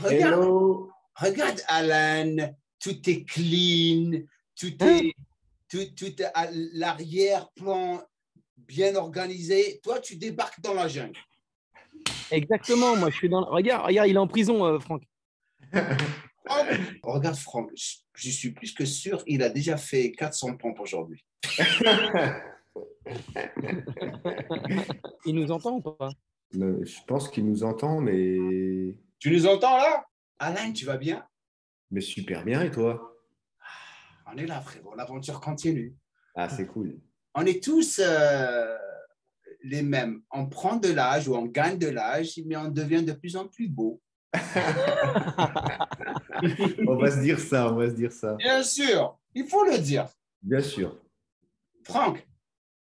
Regarde, Hello. regarde Alan, tout est clean, tout Hein? est, tout est à l'arrière-plan bien organisé. Toi, tu débarques dans la jungle. Exactement, moi je suis dans. Regarde, il est en prison, Franck. Franck, regarde Franck, je suis plus que sûr, il a déjà fait 400 pompes aujourd'hui. Il nous entend ou pas? Je pense qu'il nous entend, Tu nous entends là? Alan, tu vas bien? mais super bien. Et toi? On est là, frérot, l'aventure continue. Ah, c'est cool. On est tous les mêmes. On prend de l'âge ou on gagne de l'âge, mais on devient de plus en plus beau. On va se dire ça, on va se dire ça. Bien sûr, il faut le dire. Bien sûr. Franck,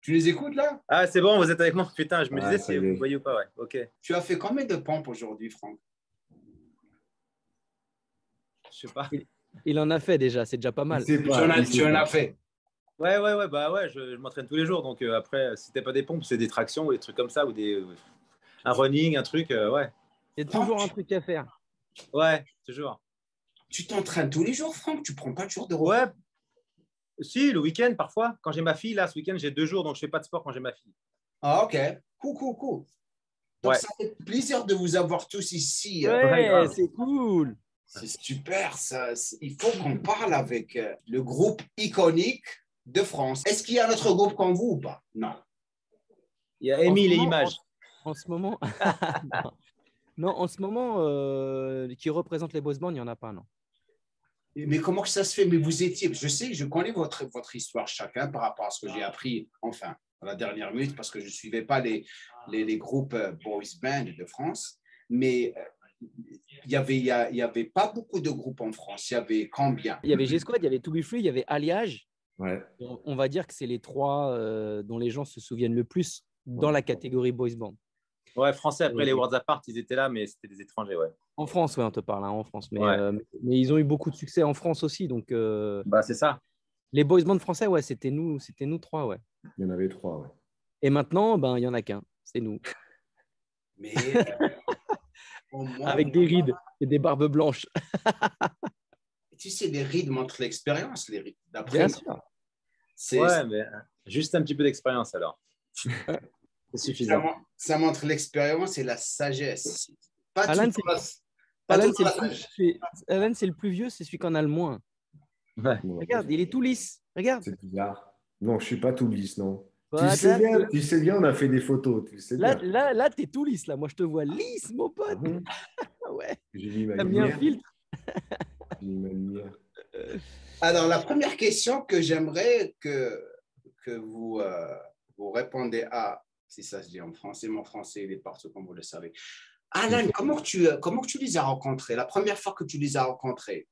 tu les écoutes là? Ah, c'est bon, vous êtes avec moi. Putain, je me Ah, disais ça si y vous est. me voyez ou pas. Ouais, ok. Tu as fait combien de pompes aujourd'hui, Franck? Je sais pas. Il en a fait déjà, c'est déjà pas mal. Il sait pas, il sait Tu en pas. as fait. Ouais, bah ouais, je m'entraîne tous les jours. Donc après, si c'était pas des pompes, c'est des tractions ou des trucs comme ça ou un running, un truc, ouais. Il y a toujours un truc à faire. Ouais, toujours. Tu t'entraînes tous les jours, Franck? Tu prends pas de jour de repos? Ouais, si, le week-end parfois. Quand j'ai ma fille, là, ce week-end, j'ai 2 jours, donc je fais pas de sport quand j'ai ma fille. Ah, ok. Cool. Donc, Ouais. ça fait plaisir de vous avoir tous ici. Ouais, grave. c'est cool. C'est super, ça. Il faut qu'on parle avec le groupe iconique de France. Est-ce qu'il y a un autre groupe comme vous ou pas? Non. Il y a Émile et moment, Images. En ce moment, non, en ce moment, qui représente les boys bands, il n'y en a pas, non. Mais comment que ça se fait? Mais vous étiez, je connais votre histoire chacun par rapport à ce que j'ai appris, enfin, à la dernière minute, parce que je ne suivais pas les groupes boys band de France, mais il y avait pas beaucoup de groupes en France. Il y avait combien? Il y avait G-Squad, il y avait To Be Free, il y avait Alliage. Ouais. On va dire que c'est les trois dont les gens se souviennent le plus dans la catégorie boys band. Ouais, français, après les Worlds Apart, ils étaient là, mais c'était des étrangers, ouais. En France, ouais, on te parle, hein, en France. Mais, Ouais. mais ils ont eu beaucoup de succès en France aussi. Donc, Bah, c'est ça. les boys bands français, ouais, c'était nous trois, ouais. Il y en avait 3, ouais. Et maintenant, ben, il n'y en a qu'un, c'est nous. Mais au moins, Avec des rides et des barbes blanches. tu sais, les rides montrent l'expérience, les rides. D'après Bien moi, sûr. Ouais, mais juste un petit peu d'expérience alors. C'est suffisant. ça montre l'expérience et la sagesse. Pas Alan, tout pas Alan, toute la sagesse. Alan, c'est le plus vieux, c'est celui qui en a le moins. Ouais. Regarde, il est tout lisse. Regarde. C'est bizarre. Non, je suis pas tout lisse, non. Bah, Tu sais bien, on a fait des photos. Tu sais bien. là, t'es tout lisse. Là. Moi, je te vois lisse, mon pote. Ah, Ouais. j'ai mis ma T'as mis un lumière. filtre. J'ai mis ma lumière. Alors, la première question que j'aimerais que vous répondez à, si ça se dit en français, mon français, il est partout, comme vous le savez. Alan, comment que tu les as rencontrés? La première fois que tu les as rencontrés,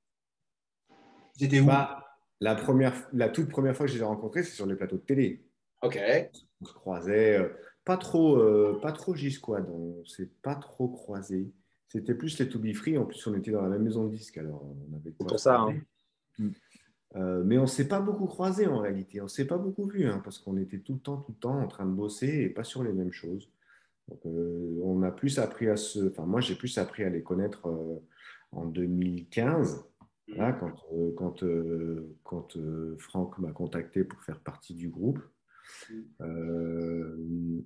c'était où? Bah, la toute première fois que je les ai rencontrés, c'est sur les plateaux de télé. Ok. On se croisait, pas trop G-Squad, on s'est pas trop croisés. C'était plus les To Be Free, en plus on était dans la même maison de disques, alors on avait C'est quoi pour ça. parler. Mais on ne s'est pas beaucoup croisés en réalité, on ne s'est pas beaucoup vus, hein, parce qu'on était tout le temps en train de bosser et pas sur les mêmes choses. Donc, on a plus appris enfin, moi j'ai plus appris à les connaître en 2015, là, quand Franck m'a contacté pour faire partie du groupe.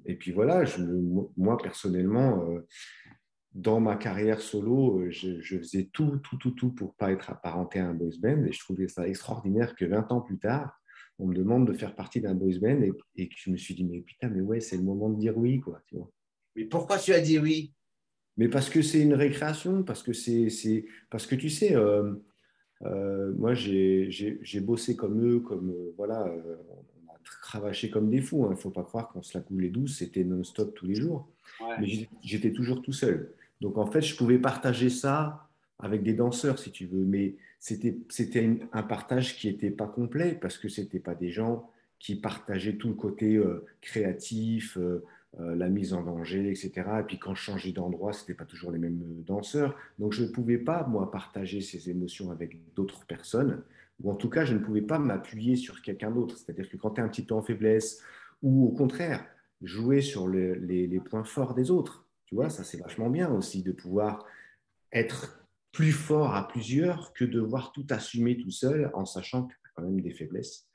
Et puis voilà, moi personnellement, dans ma carrière solo, je faisais tout pour pas être apparenté à un boys band, et je trouvais ça extraordinaire que 20 ans plus tard, on me demande de faire partie d'un boys band, et que je me suis dit, mais putain, mais ouais, c'est le moment de dire oui, quoi, tu vois. Mais pourquoi tu as dit oui? Mais parce que c'est une récréation, parce que parce que tu sais, moi j'ai bossé comme eux, voilà, on a cravaché comme des fous. Il ne faut pas croire qu'on se la coulait douce, c'était non-stop tous les jours. Ouais. Mais j'étais toujours tout seul. Donc en fait, je pouvais partager ça avec des danseurs, si tu veux. Mais c'était un partage qui n'était pas complet parce que c'était pas des gens qui partageaient tout le côté créatif, la mise en danger, etc. Et puis quand je changeais d'endroit, c'était pas toujours les mêmes danseurs. Donc je ne pouvais pas, moi, partager ces émotions avec d'autres personnes. Ou en tout cas, je ne pouvais pas m'appuyer sur quelqu'un d'autre. C'est-à-dire que quand tu es un petit peu en faiblesse, ou au contraire, jouer sur les points forts des autres. Tu vois, ça c'est vachement bien aussi de pouvoir être plus fort à plusieurs que de devoir tout assumer tout seul en sachant qu'il y a quand même des faiblesses.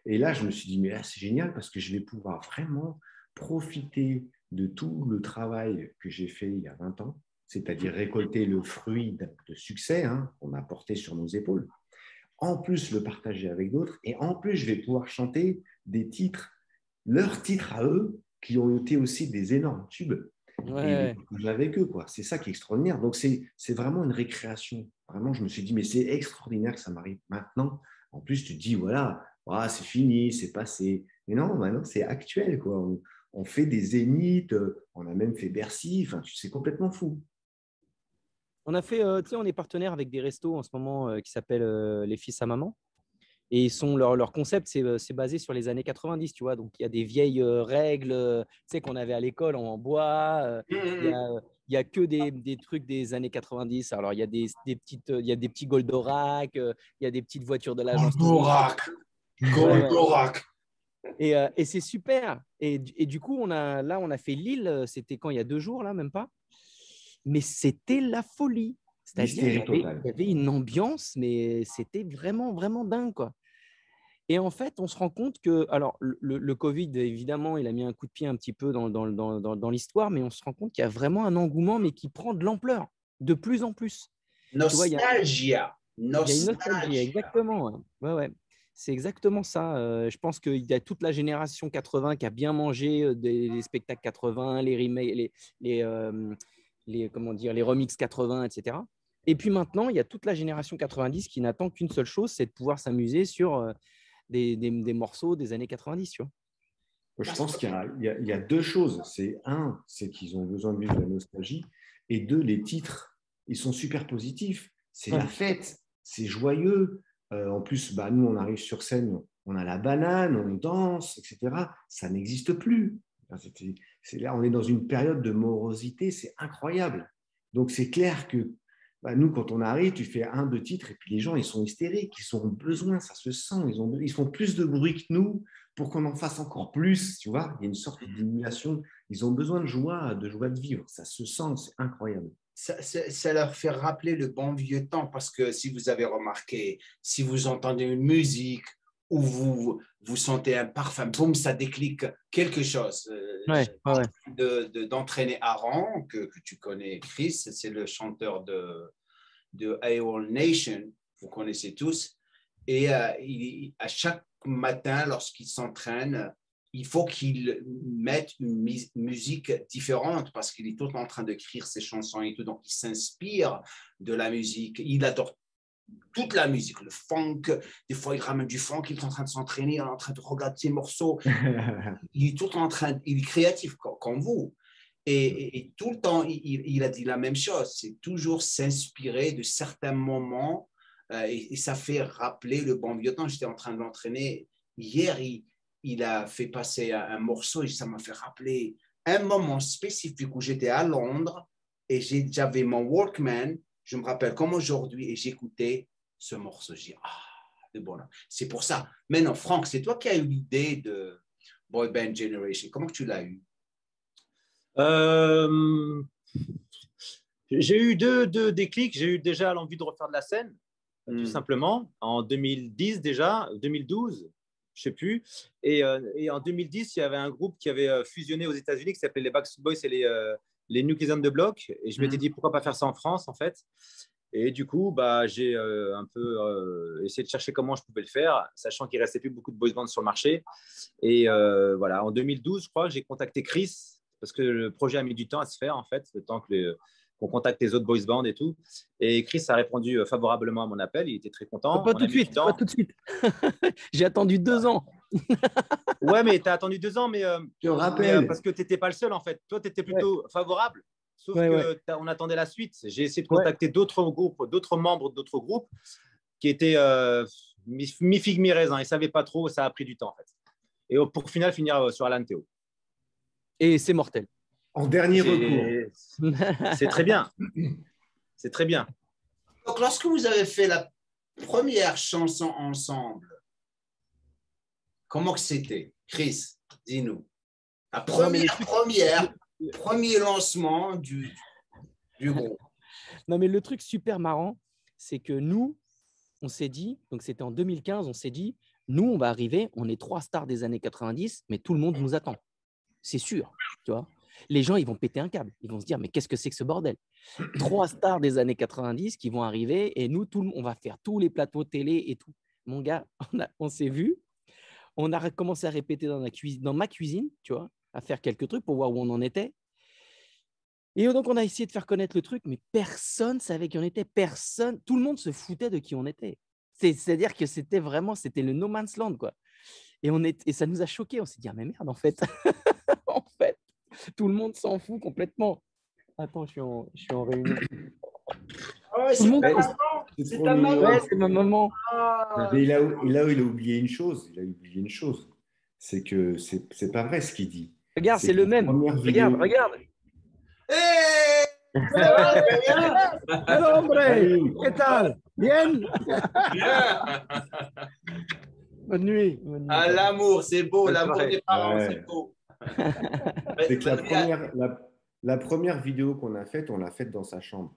Et là, je me suis dit, mais là, c'est génial parce que je vais pouvoir vraiment profiter de tout le travail que j'ai fait il y a 20 ans, c'est-à-dire récolter le fruit de succès qu'on a porté sur nos épaules, en plus le partager avec d'autres, et en plus, je vais pouvoir chanter des titres, leurs titres à eux, qui ont été aussi des énormes tubes, et avec eux, quoi. C'est ça qui est extraordinaire. Donc, c'est vraiment une récréation. Vraiment, je me suis dit, mais c'est extraordinaire que ça m'arrive maintenant. En plus, tu te dis, voilà, c'est fini, c'est passé. Mais non, maintenant, c'est actuel, quoi. On fait des zéniths, on a même fait Bercy. Enfin, c'est complètement fou. On a fait, on est partenaire avec des restos en ce moment qui s'appellent Les Fils à Maman. Et leur concept, c'est basé sur les années 90, tu vois. Donc, il y a des vieilles règles qu'on avait à l'école en bois. Il y a que des trucs des années 90. Alors, il y a des petits Goldorak, il y a des petites voitures de l'agence Goldorak. Goldorak. Et c'est super. Et du coup, on a fait Lille. C'était quand? Il y a 2 jours, là, même pas. Mais c'était la folie. C'est-à-dire, il y avait une ambiance, mais c'était vraiment, vraiment dingue, quoi. Et en fait, on se rend compte que, alors, le Covid, évidemment, il a mis un coup de pied un petit peu dans l'histoire, mais on se rend compte qu'il y a vraiment un engouement, mais qui prend de l'ampleur, de plus en plus. Nostalgia. Il y a une nostalgie, exactement. Ouais. C'est exactement ça. Je pense qu'il y a toute la génération 80 qui a bien mangé des spectacles 80, les remakes, les remixes 80, etc. Et puis maintenant, il y a toute la génération 90 qui n'attend qu'une seule chose, c'est de pouvoir s'amuser sur des morceaux des années 90, tu vois. Je pense qu'il y a 2 choses. C'est qu'ils ont besoin de vivre de la nostalgie. Et 2, les titres, ils sont super positifs. C'est la fête, c'est joyeux. En plus, nous, on arrive sur scène, on a la banane, on danse, etc. Ça n'existe plus. Là, on est dans une période de morosité, c'est incroyable. Donc, c'est clair que nous, quand on arrive, tu fais 1-2 titres et puis les gens, ils sont hystériques, ils ont besoin, ça se sent, ils font plus de bruit que nous pour qu'on en fasse encore plus, tu vois. Il y a une sorte d'émulation, ils ont besoin de joie de vivre, ça se sent, c'est incroyable. Ça leur fait rappeler le bon vieux temps parce que si vous avez remarqué, si vous entendez une musique ou vous sentez un parfum, boum, ça déclic quelque chose. D'entraîner Aaron, que tu connais, Chris, c'est le chanteur de AOL Nation, vous connaissez tous. Et à chaque matin, lorsqu'il s'entraîne, il faut qu'il mette une musique différente parce qu'il est tout en train d'écrire ses chansons et tout. Donc, il s'inspire de la musique. Il adore toute la musique, le funk. Des fois, il ramène du funk, il est en train de s'entraîner, il est en train de regarder ses morceaux. Il est tout en train, il est créatif comme vous. Et tout le temps, il a dit la même chose. C'est toujours s'inspirer de certains moments et ça fait rappeler le bon vieux temps. J'étais en train de l'entraîner. Hier, il a fait passer un morceau et ça m'a fait rappeler un moment spécifique où j'étais à Londres et j'avais mon Walkman, je me rappelle comme aujourd'hui, et j'écoutais ce morceau. J'ai dit, c'est bon. C'est pour ça. Maintenant, Franck, c'est toi qui as eu l'idée de Boy Band Generation. Comment tu l'as eu? J'ai eu deux déclics. J'ai eu déjà l'envie de refaire de la scène, tout simplement, en 2010 déjà, 2012, je sais plus. Et en 2010, il y avait un groupe qui avait fusionné aux États-Unis qui s'appelait les Backstreet Boys et les New Kids on the Block. Et je m'étais dit, pourquoi pas faire ça en France, en fait. Et du coup, j'ai un peu essayé de chercher comment je pouvais le faire, sachant qu'il ne restait plus beaucoup de boys bands sur le marché. Et voilà, en 2012, je crois, j'ai contacté Chris, parce que le projet a mis du temps à se faire, en fait, le temps qu'on contacte les autres boys bands et tout. Et Chris a répondu favorablement à mon appel, il était très content. Pas tout de suite. J'ai attendu 2 ans. Ouais, mais tu as attendu 2 ans, mais, parce que tu n'étais pas le seul, en fait. Toi, tu étais plutôt favorable. Sauf qu'on attendait la suite. J'ai essayé de contacter d'autres groupes, d'autres membres d'autres groupes qui étaient mi-figue, mi-raisin. Ils ne savaient pas trop. Ça a pris du temps, en fait. Et pour final, finir sur Alan Théo. Et c'est mortel. En dernier recours. C'est très bien. C'est très bien. Donc, lorsque vous avez fait la première chanson ensemble, comment que c'était? Chris, dis-nous. La premier lancement du groupe. Non, mais le truc super marrant, c'est que nous, on s'est dit, donc c'était en 2015, on s'est dit, nous, on va arriver, on est 3 stars des années 90, mais tout le monde nous attend. C'est sûr, tu vois. Les gens, ils vont péter un câble. Ils vont se dire, mais qu'est-ce que c'est que ce bordel? 3 stars des années 90 qui vont arriver et nous, on va faire tous les plateaux télé et tout. Mon gars, on s'est vu. On a commencé à répéter dans ma cuisine, tu vois, à faire quelques trucs pour voir où on en était. Et donc, on a essayé de faire connaître le truc, mais personne ne savait qui on était. Personne, tout le monde se foutait de qui on était. C'est-à-dire que c'était le no man's land, quoi. Et ça nous a choqués. On s'est dit, ah, mais merde, en fait, en fait, tout le monde s'en fout complètement. Attends, je suis en réunion. Ouais, c'est ta maman. C'est ta maman. Ouais, c'est ma maman. Mais là où il a oublié une chose, c'est que c'est pas vrai ce qu'il dit. Regarde, c'est le même. Regarde. Hey, Hello, hombre. ¿Qué tal? Bien? Bonne nuit. Ah, l'amour, c'est beau. L'amour des parents, c'est beau. C'est que la première vidéo qu'on a faite, on l'a faite dans sa chambre.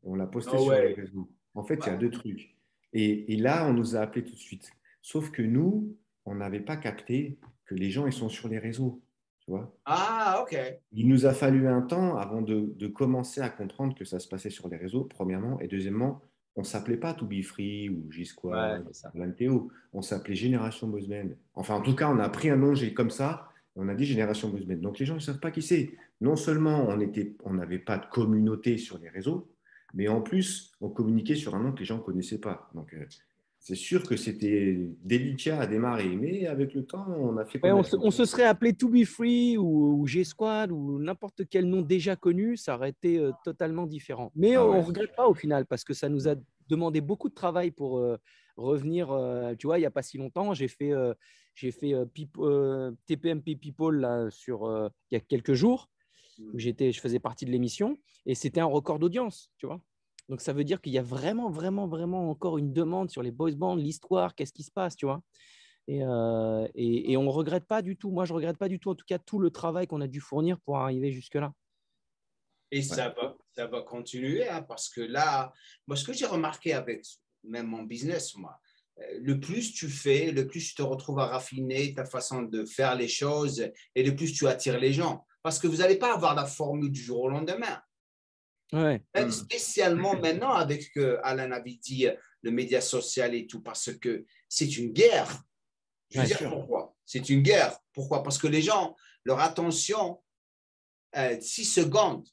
On l'a postée sur les réseaux. En fait, il y a deux trucs. Et là, on nous a appelés tout de suite. Sauf que nous, on n'avait pas capté que les gens, ils sont sur les réseaux. Tu vois? Ah, OK. Il nous a fallu un temps avant de commencer à comprendre que ça se passait sur les réseaux, premièrement. Et deuxièmement, on ne s'appelait pas To Be Free ou G-Squad, Théo. On s'appelait Génération Boys Band. Enfin, en tout cas, on a pris un nom comme ça. On a dit Génération Boys Band. Donc, les gens ne savent pas qui c'est. Non seulement on n'avait pas de communauté sur les réseaux, mais en plus, on communiquait sur un nom que les gens ne connaissaient pas. Donc, c'est sûr que c'était délicat à démarrer, mais avec le temps, on a fait on se serait appelé To Be Free ou G-Squad ou n'importe quel nom déjà connu, ça aurait été totalement différent. Mais on ne regrette pas au final parce que ça nous a demandé beaucoup de travail pour revenir. Tu vois, il n'y a pas si longtemps, j'ai fait TPMP People là, il y a quelques jours où je faisais partie de l'émission et c'était un record d'audience, tu vois. Donc, ça veut dire qu'il y a vraiment, vraiment, vraiment encore une demande sur les boys bands, l'histoire, qu'est-ce qui se passe, tu vois. Et on ne regrette pas du tout. Moi, je ne regrette pas du tout, en tout cas, tout le travail qu'on a dû fournir pour arriver jusque-là. Et ça va continuer, hein, parce que là, moi, ce que j'ai remarqué avec même mon business, moi, le plus tu fais, le plus tu te retrouves à raffiner ta façon de faire les choses et le plus tu attires les gens. Parce que vous n'allez pas avoir la formule du jour au lendemain. Ouais. Spécialement maintenant avec ce que Alan avait dit, le média social et tout, parce que c'est une guerre. Je veux dire pourquoi. C'est une guerre. Pourquoi? Parce que les gens, leur attention, 6 secondes,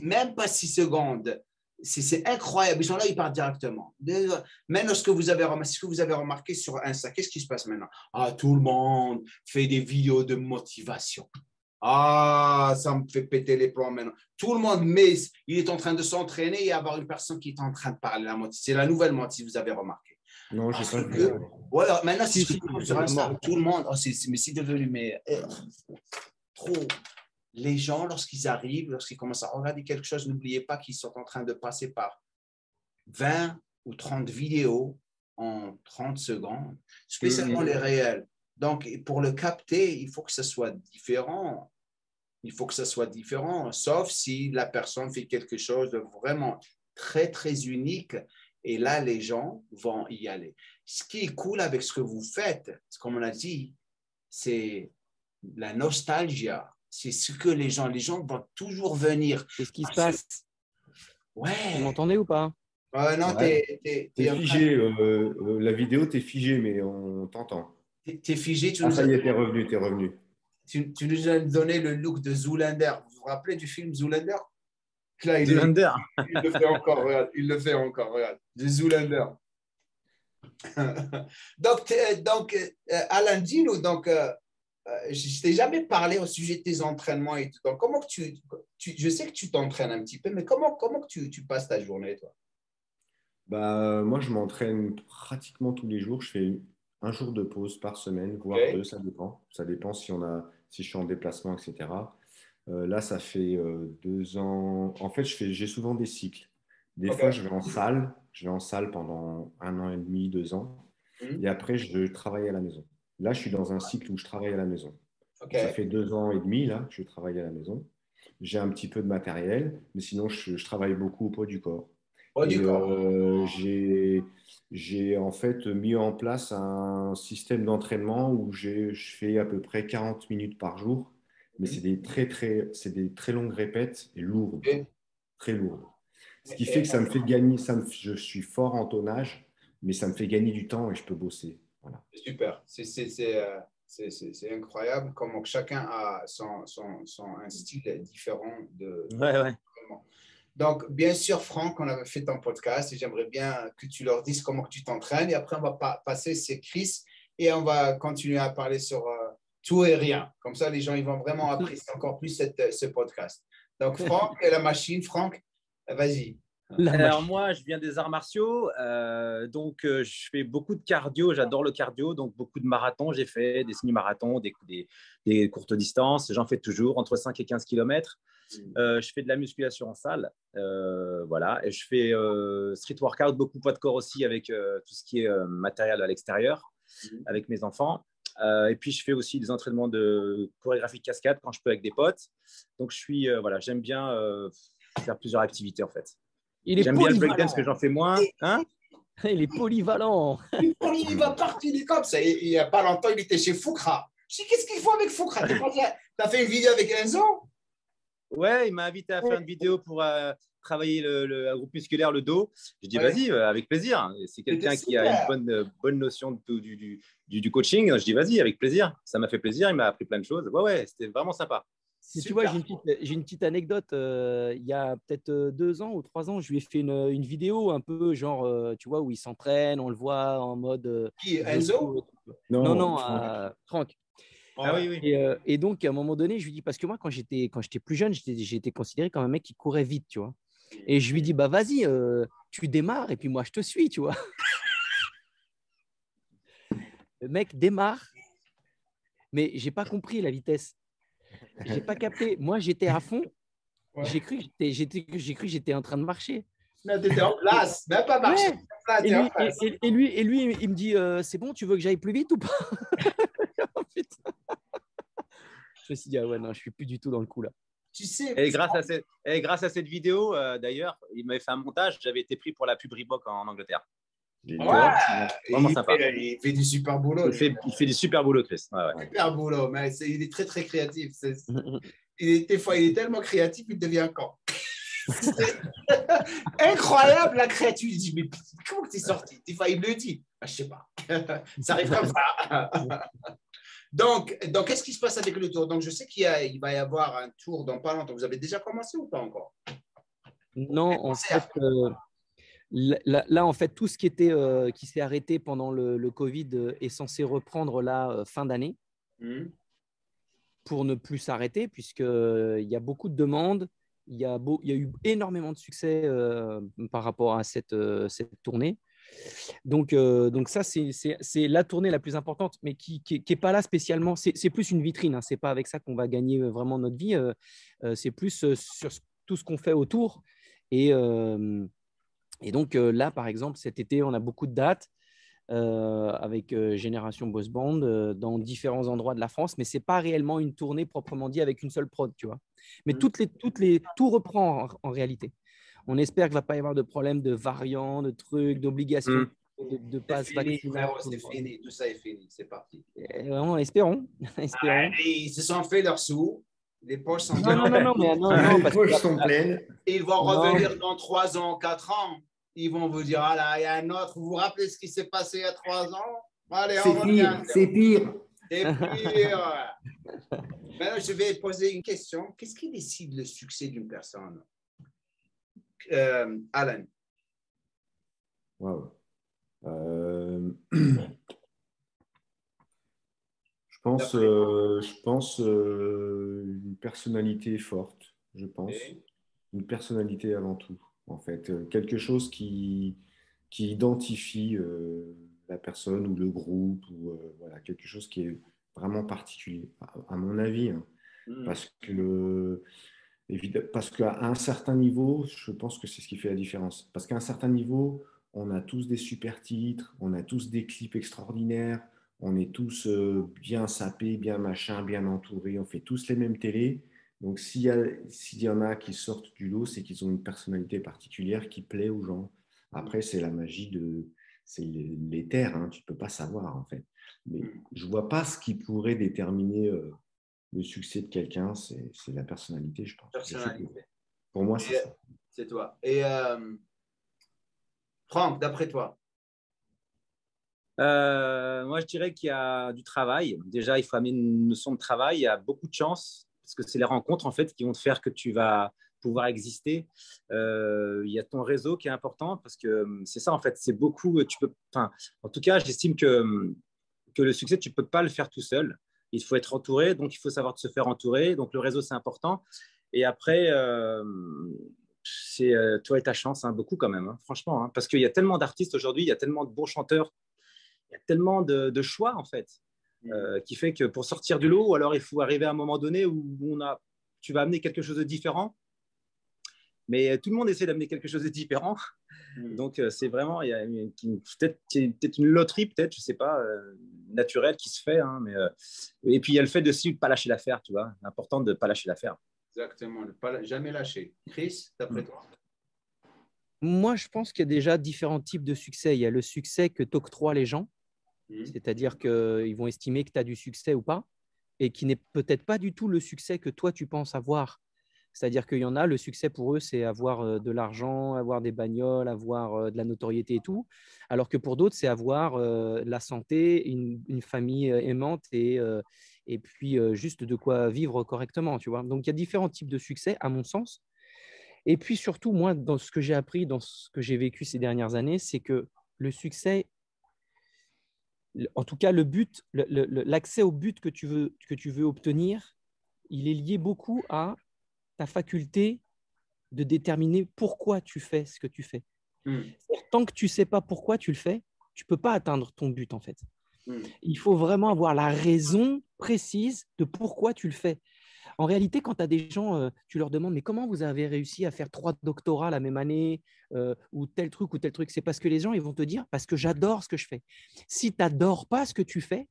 même pas 6 secondes, c'est incroyable. Ils sont là, ils partent directement. Maintenant, ce que vous avez remarqué sur Insta, qu'est-ce qui se passe maintenant? Ah, tout le monde fait des vidéos de motivation. Ah, ça me fait péter les plombs maintenant. Tout le monde, mais il est en train de s'entraîner et avoir une personne qui est en train de parler la moitié. C'est la nouvelle moitié, vous avez remarqué. Non, je sais pas. Voilà, maintenant, c'est sur Insta, tout le monde, mais c'est devenu trop. Les gens, lorsqu'ils arrivent, lorsqu'ils commencent à regarder quelque chose, n'oubliez pas qu'ils sont en train de passer par 20 ou 30 vidéos en 30 secondes, spécialement les réels. Donc, pour le capter, il faut que ce soit différent. Il faut que ce soit différent, sauf si la personne fait quelque chose de vraiment très, très unique. Et là, les gens vont y aller. Ce qui est cool avec ce que vous faites, comme on a dit, c'est la nostalgie. C'est ce que les gens vont toujours venir. C'est ce qui se passe. Ouais. Vous m'entendez ou pas? Non, t'es figé. La vidéo, t'es figé, mais on t'entend. T'es figé. Ça y est, t'es revenu. Tu nous as donné le look de Zoolander. Vous vous rappelez du film Zoolander? Là, Zoolander. Il le fait encore, regarde. De Zoolander. donc Alain Dino, je t'ai jamais parlé au sujet de tes entraînements et tout. Donc, comment que je sais que tu t'entraînes un petit peu, mais comment que tu passes ta journée, toi? Moi, je m'entraîne pratiquement tous les jours. Je fais un jour de pause par semaine, voire deux, ça dépend. Ça dépend si je suis en déplacement, etc. Là, ça fait 2 ans. En fait, j'ai souvent des cycles. Des fois, je vais en salle. Je vais en salle pendant 1 an et demi, 2 ans. Et après, je travaille à la maison. Là, je suis dans un cycle où je travaille à la maison. Ça fait 2 ans et demi, là, que je travaille à la maison. J'ai un petit peu de matériel, mais sinon, je travaille beaucoup au poids du corps. Poids Et du corps. j'ai en fait mis en place un système d'entraînement où je fais à peu près 40 minutes par jour, mais Mhm. c'est des très longues répètes et lourdes, Et- très lourdes. Ce qui fait et- que ça me fait gagner, je suis fort en tonnage, mais ça me fait gagner du temps et je peux bosser. Voilà. Super. C'est incroyable comment que chacun a un style différent Ouais, ouais. Donc, bien sûr, Franck, on avait fait ton podcast et j'aimerais bien que tu leur dises comment que tu t'entraînes. Et après, on va passer, c'est Chris, et on va continuer à parler sur tout et rien. Comme ça, les gens ils vont vraiment apprécier encore plus ce podcast. Donc, Franck et la machine. Franck, vas-y. Alors moi, je viens des arts martiaux, donc je fais beaucoup de cardio, j'adore le cardio, donc beaucoup de marathons, j'ai fait des semi-marathons, des courtes distances, j'en fais toujours, entre 5 et 15 kilomètres. Je fais de la musculation en salle, voilà, et je fais street workout, beaucoup poids de corps aussi avec tout ce qui est matériel à l'extérieur, avec mes enfants. Et puis je fais aussi des entraînements de chorégraphie de cascade quand je peux avec des potes. Donc voilà, j'aime bien faire plusieurs activités en fait. Il est J'aime bien le breakdance, polyvalent. que j'en fais moins. Hein? Il est polyvalent. Il va partir, il est comme ça. Et il n'y a pas longtemps, il était chez Foukra. Je dis, qu'est-ce qu'il faut avec Foukra? Tu as fait une vidéo avec Enzo? Ouais, il m'a invité à faire une vidéo pour travailler le groupe musculaire, le dos. Je dis, Ouais. vas-y, avec plaisir. C'est quelqu'un qui a une bonne notion du coaching. Je dis, vas-y, avec plaisir. Ça m'a fait plaisir. Il m'a appris plein de choses. Ouais, c'était vraiment sympa. Mais tu vois, j'ai une petite anecdote. Il y a peut-être 2 ans ou 3 ans, je lui ai fait une vidéo un peu genre, tu vois, où il s'entraîne, on le voit en mode. Qui, Enzo? Non, Franck. Franck. Ah oui, oui. Et donc, à un moment donné, je lui dis, parce que moi, quand j'étais plus jeune, j'étais considéré comme un mec qui courait vite, tu vois. Et je lui dis, bah vas-y, tu démarres et puis moi, je te suis, tu vois. Le mec démarre, mais j'ai pas compris la vitesse. J'ai pas capté. Moi, j'étais à fond. Ouais. J'ai cru que j'étais en train de marcher. Là, tu étais en place, même pas marcher. Ouais. Et lui, il me dit, c'est bon, tu veux que j'aille plus vite ou pas? Oh, putain. Je me suis dit, ah ouais, non, je suis plus du tout dans le coup là. Tu sais, Et grâce à cette vidéo, d'ailleurs, il m'avait fait un montage. J'avais été pris pour la pub Reebok en Angleterre. Vraiment sympa. Il fait du super boulot. Il fait du super boulot, Chris. Ouais. Super boulot, mais il est très, très créatif. Des fois, il est tellement créatif, il devient con. Incroyable la créativité. Je dis, mais comment tu es sorti? Des fois, il me le dit. Je ne sais pas. Ça arrive comme ça. Donc, qu'est-ce qui se passe avec le tour? Donc, je sais qu'il va y avoir un tour dans pas longtemps. Vous avez déjà commencé ou pas encore? Non, en fait, là, en fait, tout ce qui s'est arrêté pendant le Covid est censé reprendre là fin d'année pour ne plus s'arrêter, puisqu'il y a beaucoup de demandes. Il y a eu énormément de succès par rapport à cette tournée. Donc ça, c'est la tournée la plus importante, mais qui n'est pas là spécialement. C'est plus une vitrine. Hein. Ce n'est pas avec ça qu'on va gagner vraiment notre vie. C'est plus sur tout ce qu'on fait autour. Et donc là, par exemple, cet été, on a beaucoup de dates avec Génération Boss Band dans différents endroits de la France, mais ce n'est pas réellement une tournée proprement dit avec une seule prod, tu vois. Mais tout reprend en réalité. On espère qu'il ne va pas y avoir de problème de variants, de trucs, d'obligations de passe vaccinal. C'est fini, tout ça est fini, c'est parti. Vraiment, espérons. Ils se sont fait leurs sous, les poches sont pleines. Les poches sont pleines. Ils vont revenir dans 3 ans, 4 ans. Ils vont vous dire, ah là, il y a un autre. Vous vous rappelez ce qui s'est passé il y a 3 ans? Allez, c'est pire, c'est pire. C'est pire. Maintenant, je vais poser une question. Qu'est-ce qui décide le succès d'une personne? Alan. Wow. Je pense une personnalité forte, je pense. Une personnalité avant tout, en fait. Quelque chose qui identifie la personne ou le groupe, ou voilà, quelque chose qui est vraiment particulier, à mon avis. Hein. Parce qu'à un certain niveau, je pense que c'est ce qui fait la différence. Parce qu'à un certain niveau, on a tous des super titres, on a tous des clips extraordinaires, on est tous bien sapés, bien machin, bien entourés, on fait tous les mêmes télés, Donc, s'il y en a qui sortent du lot, c'est qu'ils ont une personnalité particulière qui plaît aux gens. Après, c'est la magie c'est l'éther, hein, tu ne peux pas savoir en fait. Mais je ne vois pas ce qui pourrait déterminer le succès de quelqu'un, c'est la personnalité, je pense. Personnalité. Pour moi, c'est ça. C'est toi. Et Franck, d'après toi? Moi, je dirais qu'il y a du travail. Déjà, il faut amener une notion de travail. Il y a beaucoup de chance parce que c'est les rencontres en fait qui vont te faire que tu vas pouvoir exister. Il y a ton réseau qui est important parce que c'est ça en fait. C'est beaucoup. Enfin, en tout cas, j'estime que le succès, tu peux pas le faire tout seul. Il faut être entouré, donc il faut savoir se faire entourer. Donc le réseau, c'est important. Et après, c'est toi et ta chance, hein, beaucoup quand même, hein, franchement, hein, parce qu'il y a tellement d'artistes aujourd'hui, il y a tellement de bons chanteurs, il y a tellement de choix en fait, qui fait que pour sortir du lot, alors il faut arriver à un moment donné où tu vas amener quelque chose de différent, mais tout le monde essaie d'amener quelque chose de différent. Donc c'est vraiment, il y a peut-être une loterie, peut-être, je sais pas, naturelle qui se fait, hein, et puis il y a le fait de ne pas lâcher l'affaire, tu vois, important de ne pas lâcher l'affaire. Exactement, ne pas jamais lâcher. Chris, d'après toi? Moi, je pense qu'il y a déjà différents types de succès. Il y a le succès que t'octroient les gens, c'est-à-dire qu'ils vont estimer que tu as du succès ou pas, et qui n'est peut-être pas du tout le succès que toi, tu penses avoir. C'est-à-dire qu'il y en a, le succès pour eux, c'est avoir de l'argent, avoir des bagnoles, avoir de la notoriété et tout, alors que pour d'autres, c'est avoir la santé, une famille aimante et puis juste de quoi vivre correctement, tu vois. Donc, il y a différents types de succès, à mon sens. Et puis surtout, moi, dans ce que j'ai appris, dans ce que j'ai vécu ces dernières années, c'est que le succès, en tout cas le but, l'accès au but que tu veux obtenir, il est lié beaucoup à ta faculté de déterminer pourquoi tu fais ce que tu fais. Tant que tu ne sais pas pourquoi tu le fais, tu ne peux pas atteindre ton but en fait. Il faut vraiment avoir la raison précise de pourquoi tu le fais. En réalité, quand tu as des gens, tu leur demandes, mais comment vous avez réussi à faire 3 doctorats la même année ou tel truc, c'est parce que les gens, ils vont te dire, parce que j'adore ce que je fais. Si tu n'adores pas ce que tu fais,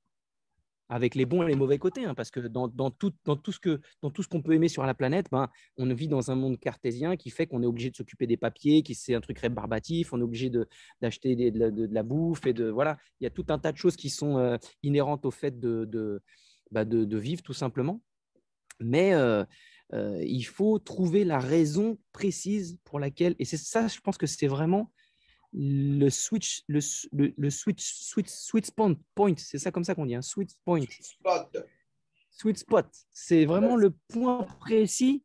avec les bons et les mauvais côtés, hein, parce que dans tout ce qu'on peut aimer sur la planète, ben, on vit dans un monde cartésien qui fait qu'on est obligé de s'occuper des papiers, qui c'est un truc rébarbatif, on est obligé d'acheter de la bouffe, et voilà, il y a tout un tas de choses qui sont inhérentes au fait de vivre tout simplement. Mais il faut trouver la raison précise pour laquelle, et c'est ça, je pense que c'est vraiment le sweet point, c'est ça comme ça qu'on dit, un sweet point. Sweet spot, c'est vraiment le point précis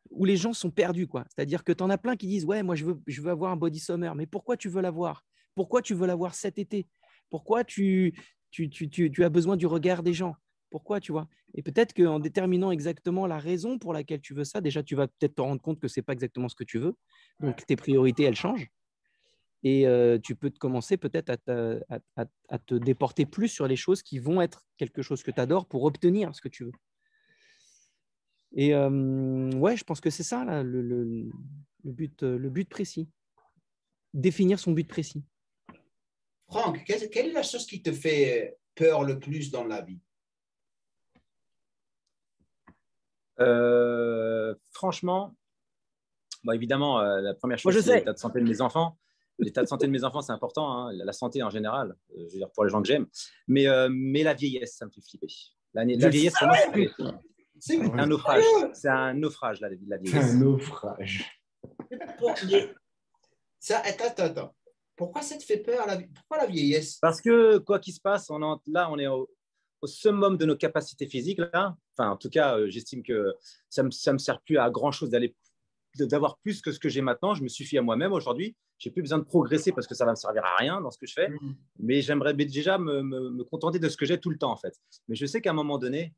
où les gens sont perdus, quoi. C'est-à-dire que tu en as plein qui disent, ouais, moi je veux avoir un body summer, mais pourquoi tu veux l'avoir? Pourquoi tu veux l'avoir cet été? Pourquoi tu as besoin du regard des gens? Pourquoi, tu vois? Et peut-être qu'en déterminant exactement la raison pour laquelle tu veux ça, déjà, tu vas peut-être te rendre compte que ce n'est pas exactement ce que tu veux. Donc, tes priorités, elles changent. Et tu peux commencer peut-être à te déporter plus sur les choses qui vont être quelque chose que tu adores pour obtenir ce que tu veux. Et ouais, je pense que c'est ça, là, le but précis. Définir son but précis. Franck, quelle est la chose qui te fait peur le plus dans la vie? Franchement, bon, évidemment, la première chose, c'est l'état de santé de mes enfants. L'état de santé de mes enfants, c'est important, hein, la santé en général, je veux dire pour les gens que j'aime. Mais la vieillesse, ça me fait flipper. La vieillesse, pour moi, c'est un naufrage. C'est un naufrage, la vieillesse. C'est un naufrage. Attends. Pourquoi ça te fait peur? Pourquoi la vieillesse? Parce que, quoi qu'il se passe, là, on est au summum de nos capacités physiques. Là. Enfin, en tout cas, j'estime que ça me sert plus à grand-chose d'avoir plus que ce que j'ai maintenant. Je me suffis à moi-même aujourd'hui. Je n'ai plus besoin de progresser parce que ça va me servir à rien dans ce que je fais. Mais j'aimerais déjà me contenter de ce que j'ai tout le temps, en fait. Mais je sais qu'à un moment donné,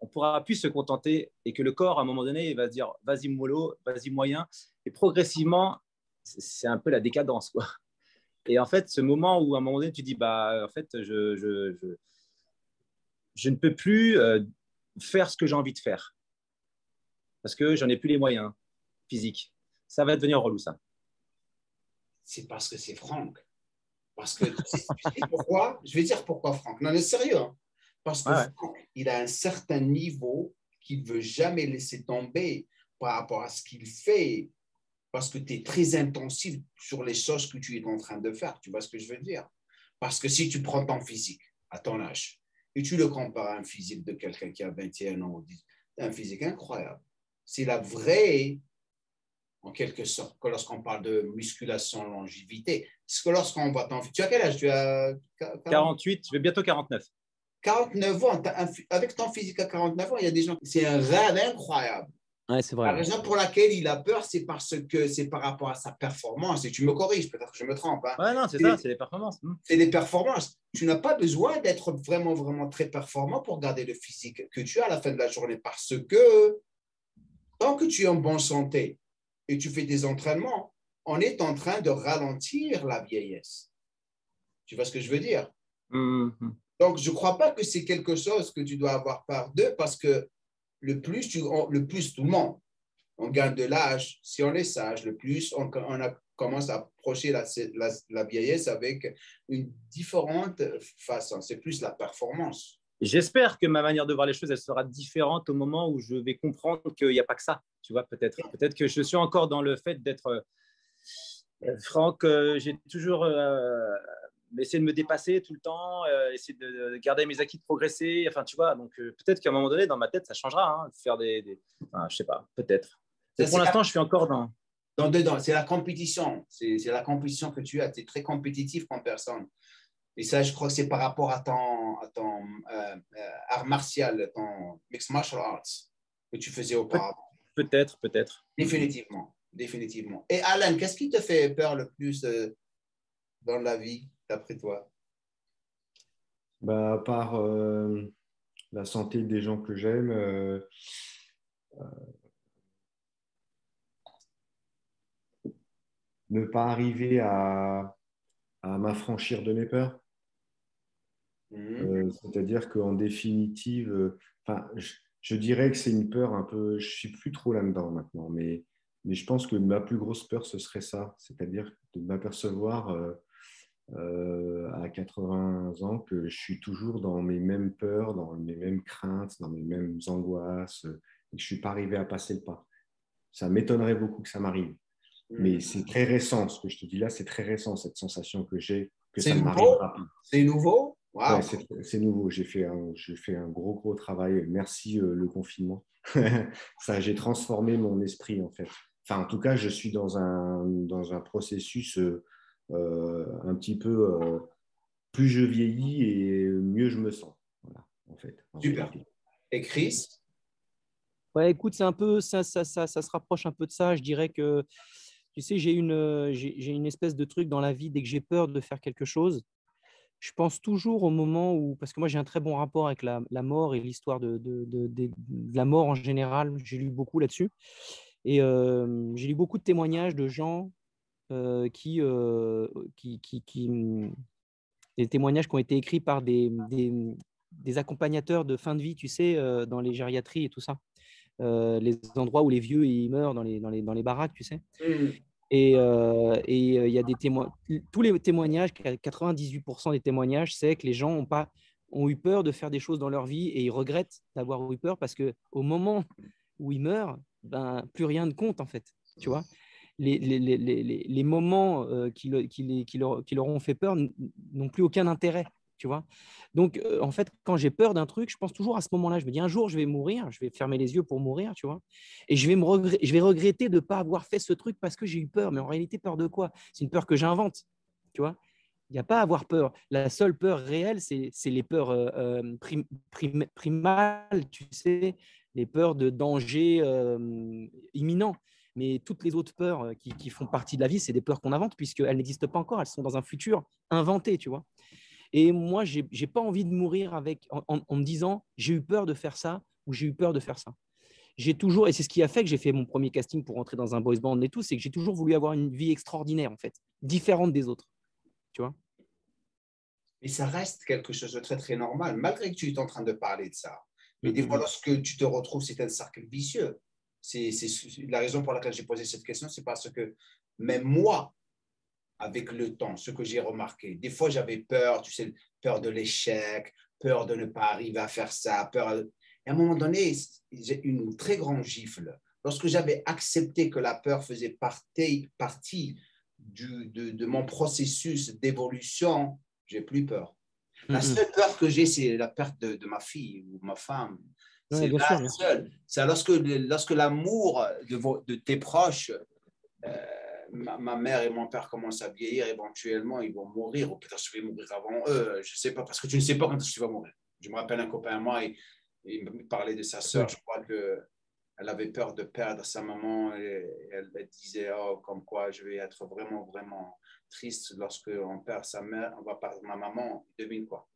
on ne pourra plus se contenter et que le corps, à un moment donné, il va se dire « vas-y mollo, vas-y moyen ». Et progressivement, c'est un peu la décadence, quoi. Et en fait, ce moment où à un moment donné, tu dis, bah, en fait, je ne peux plus faire ce que j'ai envie de faire parce que j'en ai plus les moyens physiques. Ça va devenir relou, ça. C'est parce que c'est Franck. Parce que tu sais pourquoi? Je vais dire pourquoi Franck. Non, mais sérieux. Hein. Parce que Franck, il a un certain niveau qu'il ne veut jamais laisser tomber par rapport à ce qu'il fait, parce que tu es très intensif sur les choses que tu es en train de faire. Tu vois ce que je veux dire? Parce que si tu prends ton physique à ton âge et tu le compares à un physique de quelqu'un qui a 21 ans, un physique incroyable. C'est la vraie, en quelque sorte, que lorsqu'on parle de musculation, longévité, parce que lorsqu'on voit ton physique, tu as quel âge? Tu as 48, je vais bientôt 49. 49 ans, avec ton physique à 49 ans, il y a des gens, c'est un rêve incroyable. Ouais, c'est vrai. La raison pour laquelle il a peur, c'est parce que c'est par rapport à sa performance. Et tu me corriges, peut-être que je me trompe. Hein. Ouais, non, c'est ça, c'est les performances. C'est les performances. Tu n'as pas besoin d'être vraiment, vraiment très performant pour garder le physique que tu as à la fin de la journée. Parce que tant que tu es en bonne santé et tu fais des entraînements, on est en train de ralentir la vieillesse. Tu vois ce que je veux dire? Donc, je ne crois pas que c'est quelque chose que tu dois avoir peur de parce que le plus tout le monde, on gagne de l'âge, si on est sage, le plus on commence à approcher la vieillesse avec une différente façon. C'est plus la performance. J'espère que ma manière de voir les choses, elle sera différente au moment où je vais comprendre qu'il n'y a pas que ça. Tu vois, peut-être que je suis encore dans le fait d'être Franck, j'ai toujours essayé de me dépasser tout le temps, essayer de garder mes acquis, de progresser. Enfin, tu vois, donc peut-être qu'à un moment donné, dans ma tête, ça changera. Hein, faire enfin, je sais pas, peut-être. Mais pour l'instant, je suis encore dans. C'est la compétition. C'est la compétition que tu as. Tu es très compétitif comme personne. Et ça, je crois que c'est par rapport à ton art martial, ton mixed martial arts que tu faisais auparavant. Peut-être. Définitivement. Et Alan, qu'est-ce qui te fait peur le plus dans la vie, d'après toi? À part la santé des gens que j'aime, ne pas arriver à m'affranchir de mes peurs. C'est-à-dire qu'en définitive, je dirais que c'est une peur un peu, je ne suis plus trop là-dedans maintenant, mais je pense que ma plus grosse peur, ce serait ça, c'est-à-dire de m'apercevoir à 80 ans que je suis toujours dans mes mêmes peurs, dans mes mêmes craintes, dans mes mêmes angoisses, et que je ne suis pas arrivé à passer le pas. Ça m'étonnerait beaucoup que ça m'arrive. Mais c'est très récent, ce que je te dis là, c'est très récent, cette sensation que j'ai, que ça m'arrivera plus. C'est nouveau? Wow. Ouais, c'est nouveau. J'ai fait un gros travail. Merci le confinement. Ça, j'ai transformé mon esprit en fait. Enfin, en tout cas, je suis dans un processus un petit peu plus je vieillis et mieux je me sens. Voilà, en fait. Super. Et Chris? Ouais, écoute, c'est un peu ça se rapproche un peu de ça. Je dirais que, tu sais, j'ai une espèce de truc dans la vie. Dès que j'ai peur de faire quelque chose, je pense toujours au moment où, parce que moi j'ai un très bon rapport avec la mort et l'histoire de la mort en général. J'ai lu beaucoup là-dessus et j'ai lu beaucoup de témoignages de gens des témoignages qui ont été écrits par des accompagnateurs de fin de vie, tu sais, dans les gériatries et tout ça. Les endroits où les vieux ils meurent dans les baraques, tu sais. Et il y a des témoins, tous les témoignages, 98% des témoignages, c'est que les gens ont eu peur de faire des choses dans leur vie et ils regrettent d'avoir eu peur parce qu'au moment où ils meurent, ben, plus rien ne compte en fait. Tu vois, les moments qui leur ont fait peur n'ont plus aucun intérêt. Tu vois, donc en fait, quand j'ai peur d'un truc, je pense toujours à ce moment-là. Je me dis un jour, je vais mourir, je vais fermer les yeux pour mourir, tu vois, et je vais regretter de ne pas avoir fait ce truc parce que j'ai eu peur. Mais en réalité, peur de quoi? C'est une peur que j'invente, tu vois. Il n'y a pas à avoir peur. La seule peur réelle, c'est les peurs primales, tu sais, les peurs de danger imminent. Mais toutes les autres peurs qui font partie de la vie, c'est des peurs qu'on invente puisqu'elles n'existent pas encore. Elles sont dans un futur inventé, tu vois. Et moi, je n'ai pas envie de mourir en me disant j'ai eu peur de faire ça ou j'ai eu peur de faire ça. J'ai toujours, et c'est ce qui a fait que j'ai fait mon premier casting pour entrer dans un boys band et tout, c'est que j'ai toujours voulu avoir une vie extraordinaire, en fait, différente des autres. Tu vois? Et ça reste quelque chose de très, très normal, malgré que tu es en train de parler de ça. Mais des fois, lorsque tu te retrouves, c'est un cercle vicieux. C'est la raison pour laquelle j'ai posé cette question, c'est parce que même moi, avec le temps, ce que j'ai remarqué, des fois, j'avais peur, tu sais, peur de l'échec, peur de ne pas arriver à faire ça, peur. Et Et à un moment donné, j'ai une très grande gifle. Lorsque j'avais accepté que la peur faisait partie de mon processus d'évolution, j'ai plus peur. La seule peur que j'ai, c'est la perte de ma fille ou ma femme. C'est bien la sûr. seule. C'est lorsque l'amour de tes proches, ma mère et mon père commencent à vieillir, éventuellement, ils vont mourir, ou peut-être je vais mourir avant eux, je ne sais pas, parce que tu ne sais pas quand tu vas mourir. Je me rappelle un copain à moi, il me parlait de sa sœur, je crois qu'elle avait peur de perdre sa maman, et elle disait, oh, comme quoi je vais être vraiment, vraiment triste lorsque on perd sa mère, on va perdre ma maman, devine quoi,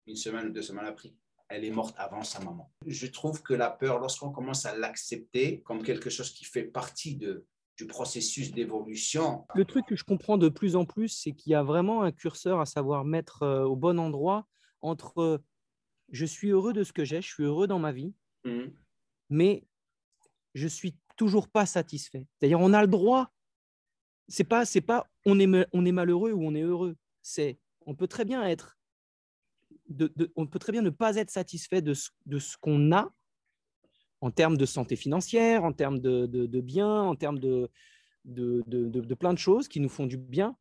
une semaine ou 2 semaines après. Elle est morte avant sa maman. Je trouve que la peur, lorsqu'on commence à l'accepter comme quelque chose qui fait partie du processus d'évolution. Le truc que je comprends de plus en plus, c'est qu'il y a vraiment un curseur à savoir mettre au bon endroit entre je suis heureux de ce que j'ai, je suis heureux dans ma vie, mais je ne suis toujours pas satisfait. C'est-à-dire, on a le droit, c'est pas on est malheureux ou on est heureux. On peut très bien être on peut très bien ne pas être satisfait de ce qu'on a en termes de santé financière, en termes de biens, en termes de plein de choses qui nous font du bien,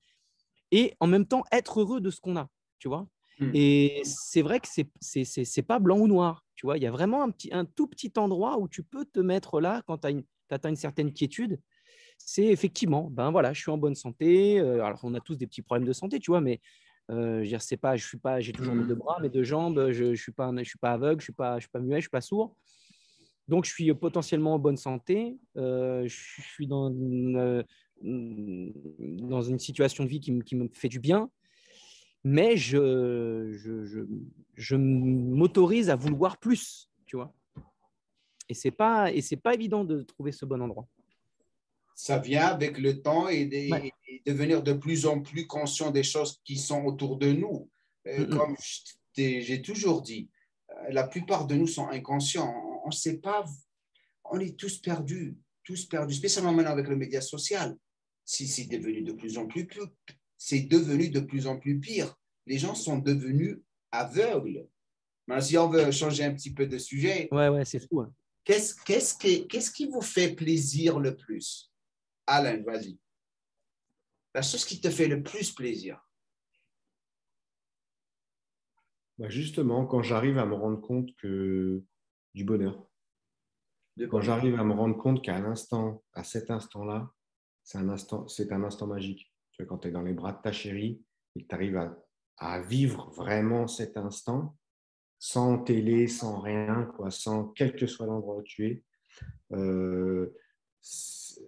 et en même temps être heureux de ce qu'on a, tu vois. Et c'est vrai que c'est pas blanc ou noir, tu vois. Il y a vraiment un tout petit endroit où tu peux te mettre là quand tu as atteint une certaine quiétude. C'est effectivement, ben voilà, je suis en bonne santé. Alors, on a tous des petits problèmes de santé, tu vois, mais je veux dire, j'ai toujours mes 2 bras, mes 2 jambes, je suis pas aveugle, je suis pas muet, je suis pas sourd. Donc, je suis potentiellement en bonne santé. Je suis dans une situation de vie qui me fait du bien, mais je m'autorise à vouloir plus, tu vois. Et c'est pas évident de trouver ce bon endroit. Ça vient avec le temps et devenir de plus en plus conscient des choses qui sont autour de nous. Comme j'ai toujours dit, la plupart de nous sont inconscients. On ne sait pas, on est tous perdus, spécialement maintenant avec le média social. C'est devenu de plus en plus pire. Les gens sont devenus aveugles. Maintenant, si on veut changer un petit peu de sujet, c'est fou. Hein. Qu'est-ce qui vous fait plaisir le plus? Alain, vas-y. La chose qui te fait le plus plaisir. Justement, quand j'arrive à me rendre compte du bonheur. Quand j'arrive à me rendre compte à cet instant-là, c'est un instant magique. Tu vois, quand tu es dans les bras de ta chérie et que tu arrives à vivre vraiment cet instant, sans télé, sans rien, quoi, quel que soit l'endroit où tu es,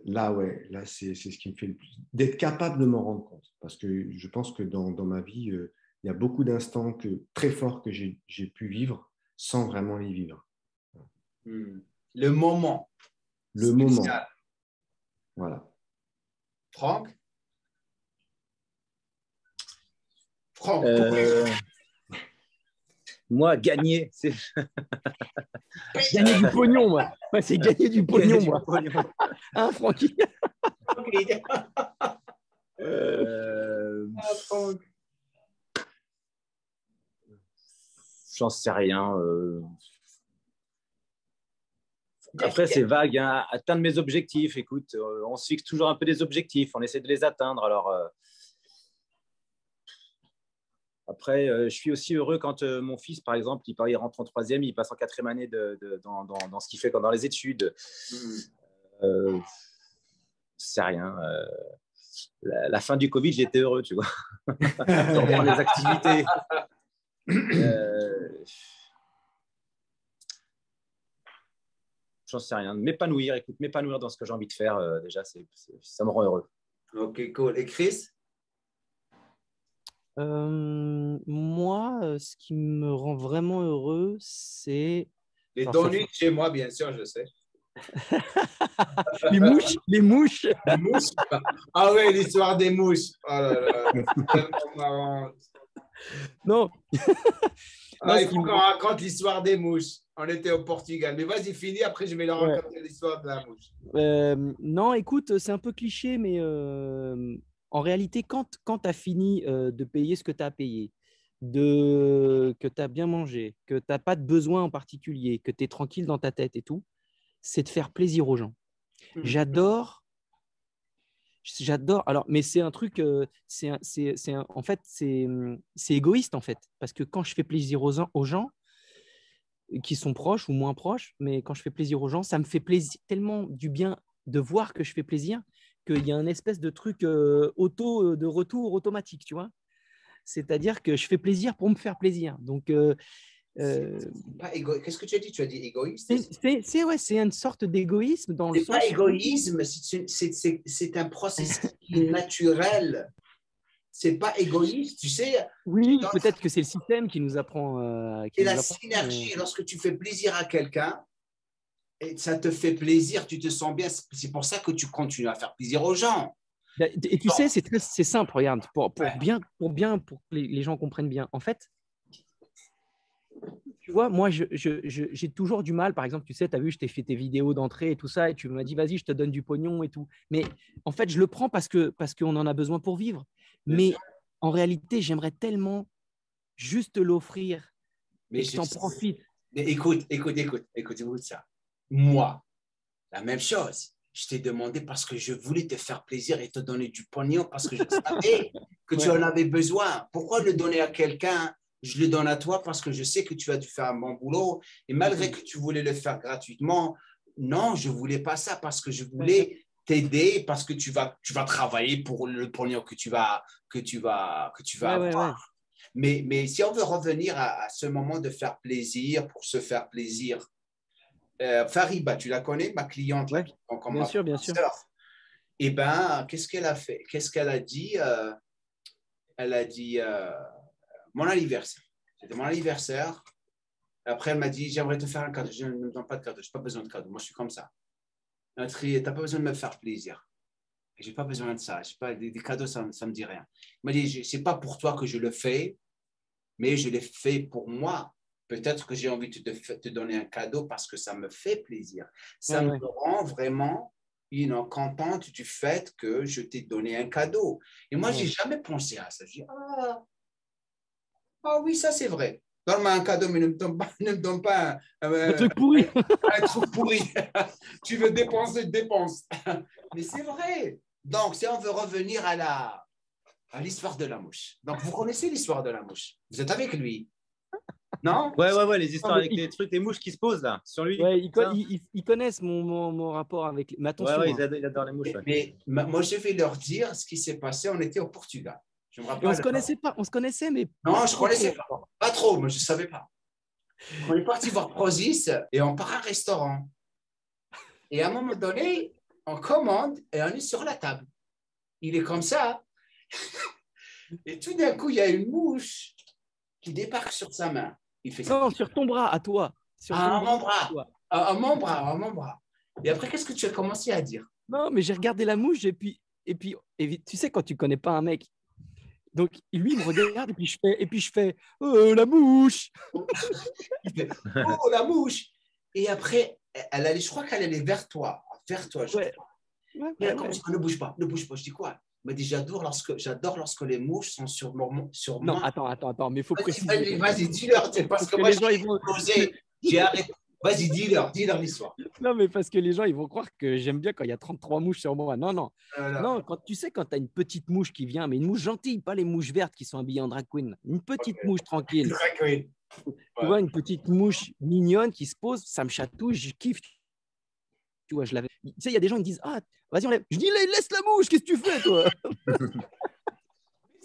là, c'est ce qui me fait le plus. D'être capable de m'en rendre compte. Parce que je pense que dans ma vie, il y a beaucoup d'instants très forts que j'ai pu vivre sans vraiment les vivre. Le moment. Le moment. Voilà. Franck, moi, gagner, c'est gagner du pognon, moi. C'est gagner du pognon, moi. Hein, Francky? J'en sais rien. Après, c'est vague. Hein. Atteindre mes objectifs. Écoute, on se fixe toujours un peu des objectifs. On essaie de les atteindre. Alors, après, je suis aussi heureux quand mon fils, par exemple, il rentre en 3e, il passe en 4e année dans ce qu'il fait dans les études. C'est rien. La fin du Covid, j'étais heureux, tu vois. De reprendre les activités. J'en sais rien. M'épanouir dans ce que j'ai envie de faire, déjà, ça me rend heureux. Ok, cool. Et Chris? Moi, ce qui me rend vraiment heureux, c'est… Les donuts chez moi, bien sûr, je sais. Les mouches. Les mouches. Ah oui, l'histoire des mouches. Oh là là, c'est tellement marrant. Non. Il faut qu'on raconte l'histoire des mouches. On était au Portugal. Mais vas-y, finis, après je vais leur raconter l'histoire de la mouche. Non, écoute, c'est un peu cliché, mais en réalité, quand tu as fini de payer ce que tu as payé, que tu as bien mangé, que tu n'as pas de besoin en particulier, que tu es tranquille dans ta tête et tout, c'est de faire plaisir aux gens. J'adore. Alors, mais c'est un truc, en fait, c'est égoïste en fait, parce que quand je fais plaisir aux gens qui sont proches ou moins proches, mais quand je fais plaisir aux gens, ça me fait plaisir, tellement du bien de voir que je fais plaisir, qu'il y a un espèce de truc de retour automatique, tu vois. C'est-à-dire que je fais plaisir pour me faire plaisir. Donc, Qu'est-ce que tu as dit? Tu as dit égoïste? c'est une sorte d'égoïsme dans le C'est sens. pas égoïsme, c'est un processus qui est naturel. C'est pas égoïste, tu sais. Oui, peut-être que c'est le système qui nous apprend. C'est la synergie. Lorsque tu fais plaisir à quelqu'un, et ça te fait plaisir, tu te sens bien. C'est pour ça que tu continues à faire plaisir aux gens. Et tu sais, c'est simple, regarde, pour que les gens comprennent bien. En fait, tu vois, moi, j'ai toujours du mal. Par exemple, tu sais, tu as vu, je t'ai fait tes vidéos d'entrée et tout ça, et tu m'as dit, vas-y, je te donne du pognon et tout. Mais en fait, je le prends parce qu'on en a besoin pour vivre. Mais en réalité, j'aimerais tellement juste te l'offrir et que tu en profites. Mais écoute ça. Moi, la même chose. Je t'ai demandé parce que je voulais te faire plaisir et te donner du pognon parce que je savais que tu en avais besoin. Pourquoi le donner à quelqu'un? Je le donne à toi parce que je sais que tu as dû faire un bon boulot. Et malgré que tu voulais le faire gratuitement, non, je ne voulais pas ça parce que je voulais t'aider parce que tu vas travailler pour le pognon que tu vas avoir. Mais si on veut revenir à ce moment de faire plaisir, pour se faire plaisir, Fariba, tu la connais, ma cliente, bien sûr, bien sûr. Eh bien, qu'est-ce qu'elle a fait? Qu'est-ce qu'elle a dit? Elle a dit mon anniversaire. C'était mon anniversaire. Après, elle m'a dit j'aimerais te faire un cadeau. Je ne me donne pas de cadeau, je n'ai pas besoin de cadeau. Moi, je suis comme ça. Tu n'as pas besoin de me faire plaisir. Je n'ai pas besoin de ça. Des cadeaux, ça ne me dit rien. Elle m'a dit ce n'est pas pour toi que je le fais, mais je l'ai fait pour moi. Peut-être que j'ai envie de te donner un cadeau parce que ça me fait plaisir. Ça me rend vraiment contente du fait que je t'ai donné un cadeau. Et moi, je n'ai jamais pensé à ça. Je dis, oui, ça c'est vrai. Donne-moi un cadeau, mais ne me donne pas un truc pourri. Un truc pourri. Tu veux dépenser, dépense. Mais c'est vrai. Donc, si on veut revenir à l'histoire de la mouche. Donc, vous connaissez l'histoire de la mouche. Vous êtes avec lui. Non? Ouais, les histoires avec les trucs, les mouches qui se posent là, sur lui. Ouais, ils connaissent mon rapport avec. Mais attention. Ouais, ils adorent les mouches. Mais moi, je vais leur dire ce qui s'est passé. On était au Portugal. Je me rappelle. On se connaissait pas. On se connaissait, mais. Non, je ne connaissais pas. Pas trop, mais je ne savais pas. On est parti voir Prozis et on part à un restaurant. Et à un moment donné, on commande et on est sur la table. Il est comme ça. Et tout d'un coup, il y a une mouche qui débarque sur sa main. Il fait ça. Non, sur ton bras, à toi. Mon bras. Et après, qu'est-ce que tu as commencé à dire? Non, mais j'ai regardé la mouche et puis, tu sais, quand tu connais pas un mec, donc lui, il me regarde et puis je fais oh, la mouche. Il fait oh, la mouche. Et après, je crois qu'elle allait vers toi. Et elle commence ne bouge pas. Je dis quoi? Il m'a dit j'adore lorsque les mouches sont sur moi. Non, attends, mais il faut préciser. Vas-y, dis-leur, parce que moi, j'ai arrêté. Vas-y, dis-leur l'histoire. Non, mais parce que les gens, ils vont croire que j'aime bien quand il y a 33 mouches sur moi. Non. Non, quand tu sais, quand tu as une petite mouche qui vient, mais une mouche gentille, pas les mouches vertes qui sont habillées en drag queen. Une petite mouche tranquille. Drag queen. Tu vois, une petite mouche mignonne qui se pose, ça me chatouille, je kiffe. Tu vois, je l'avais. Tu sais, il y a des gens qui me disent vas-y, enlève. Je dis laisse la mouche, qu'est-ce que tu fais, toi?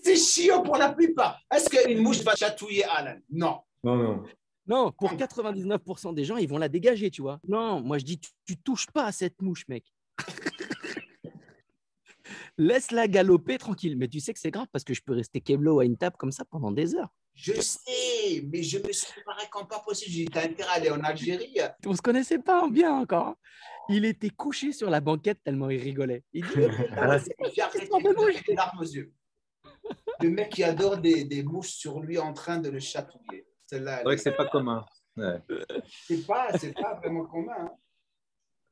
C'est chiant pour la plupart. Est-ce qu'une mouche va chatouiller Alan? Non. Non, pour 99% des gens, ils vont la dégager, tu vois. Non, moi, je dis, tu touches pas à cette mouche, mec. Laisse-la galoper tranquille. Mais tu sais que c'est grave parce que je peux rester keblo à une table comme ça pendant des heures. Je sais, mais je me suis préparé comme pas possible. J'ai dit, t'as intérêt à aller en Algérie. On ne se connaissait pas bien encore. Il était couché sur la banquette tellement il rigolait. Il dit, j'ai arrêté avec les larmes aux yeux. Le mec qui adore des mouches sur lui en train de le chatouiller. C'est vrai que c'est pas commun. Ouais. C'est pas vraiment commun. Hein.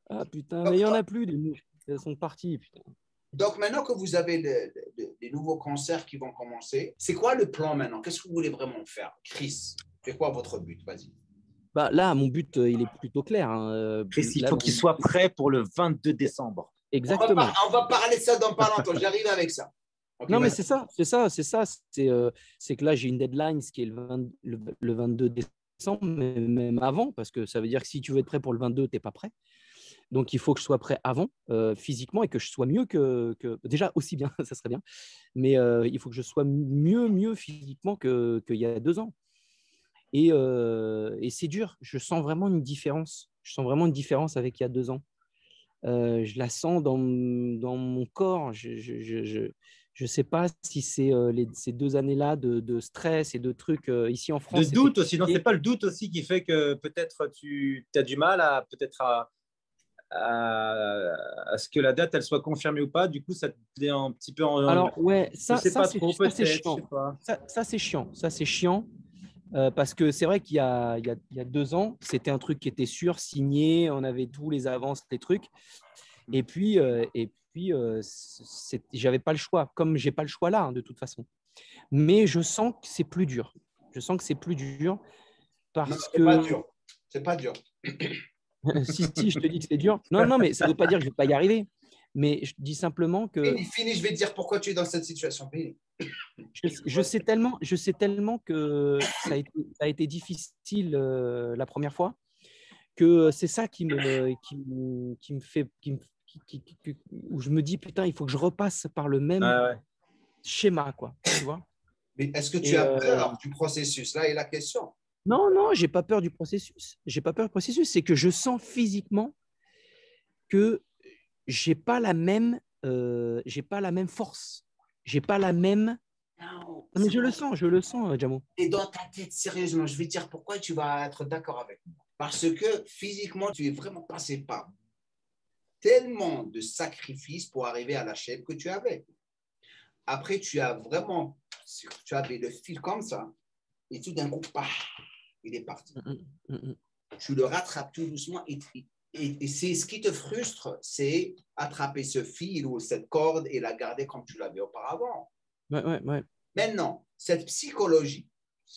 Ah putain, mais il n'y en a plus des mouches. Elles sont parties, putain. Donc maintenant que vous avez les nouveaux concerts qui vont commencer. C'est quoi le plan maintenant? Qu'est-ce que vous voulez vraiment faire? Chris, c'est quoi votre but? Vas-y. Bah, là, mon but, il est plutôt clair. Hein. Chris, il Là, faut qu'il soit prêt pour le 22 décembre. Exactement. On va parler de ça dans pas longtemps. J'arrive avec ça. Okay, non, mais c'est ça. C'est que là, j'ai une deadline, ce qui est le 22 décembre, mais même avant, parce que ça veut dire que si tu veux être prêt pour le 22, tu n'es pas prêt. Donc, il faut que je sois prêt avant, physiquement, et que je sois mieux que… Déjà, aussi bien, ça serait bien, mais il faut que je sois mieux physiquement qu'il y a 2 ans. Et c'est dur. Je sens vraiment une différence. Je sens vraiment une différence avec il y a 2 ans. Je la sens dans mon corps. Je sais pas si c'est ces 2 années-là de stress et de trucs ici en France. De doute aussi. Non, c'est pas le doute aussi qui fait que peut-être tu as du mal à ce que la date elle soit confirmée ou pas. Du coup, ça te met un petit peu en… Alors ouais, ça c'est chiant. Ça c'est chiant. Parce que c'est vrai qu'il y a 2 ans, c'était un truc qui était sûr, signé, on avait tous les avances, les trucs. Et puis j'avais pas le choix, comme j'ai pas le choix là, hein, de toute façon. Mais je sens que c'est plus dur. Je sens que c'est plus dur parce que… C'est pas dur. si, je te dis que c'est dur. Non, mais ça ne veut pas dire que je ne vais pas y arriver. Mais je dis simplement que… Fini, je vais te dire pourquoi tu es dans cette situation. Je sais tellement que ça a été difficile la première fois, que c'est ça qui me fait… où je me dis, putain, il faut que je repasse par le même schéma, quoi. Tu vois. Mais est-ce que tu as peur du processus? Là est la question. Non, j'ai pas peur du processus. J'ai pas peur du processus. C'est que je sens physiquement que j'ai pas la même force. J'ai pas la même… Non, mais je le sens, Jamo. Et dans ta tête, sérieusement, je vais te dire pourquoi tu vas être d'accord avec moi. Parce que physiquement, tu es vraiment passé par tellement de sacrifices pour arriver à la shape que tu avais. Après, tu avais le fil comme ça, et tout d'un coup, il est parti. Tu le rattrapes tout doucement, et c'est ce qui te frustre, c'est attraper ce fil ou cette corde et la garder comme tu l'avais auparavant. Ouais. Maintenant, cette psychologie,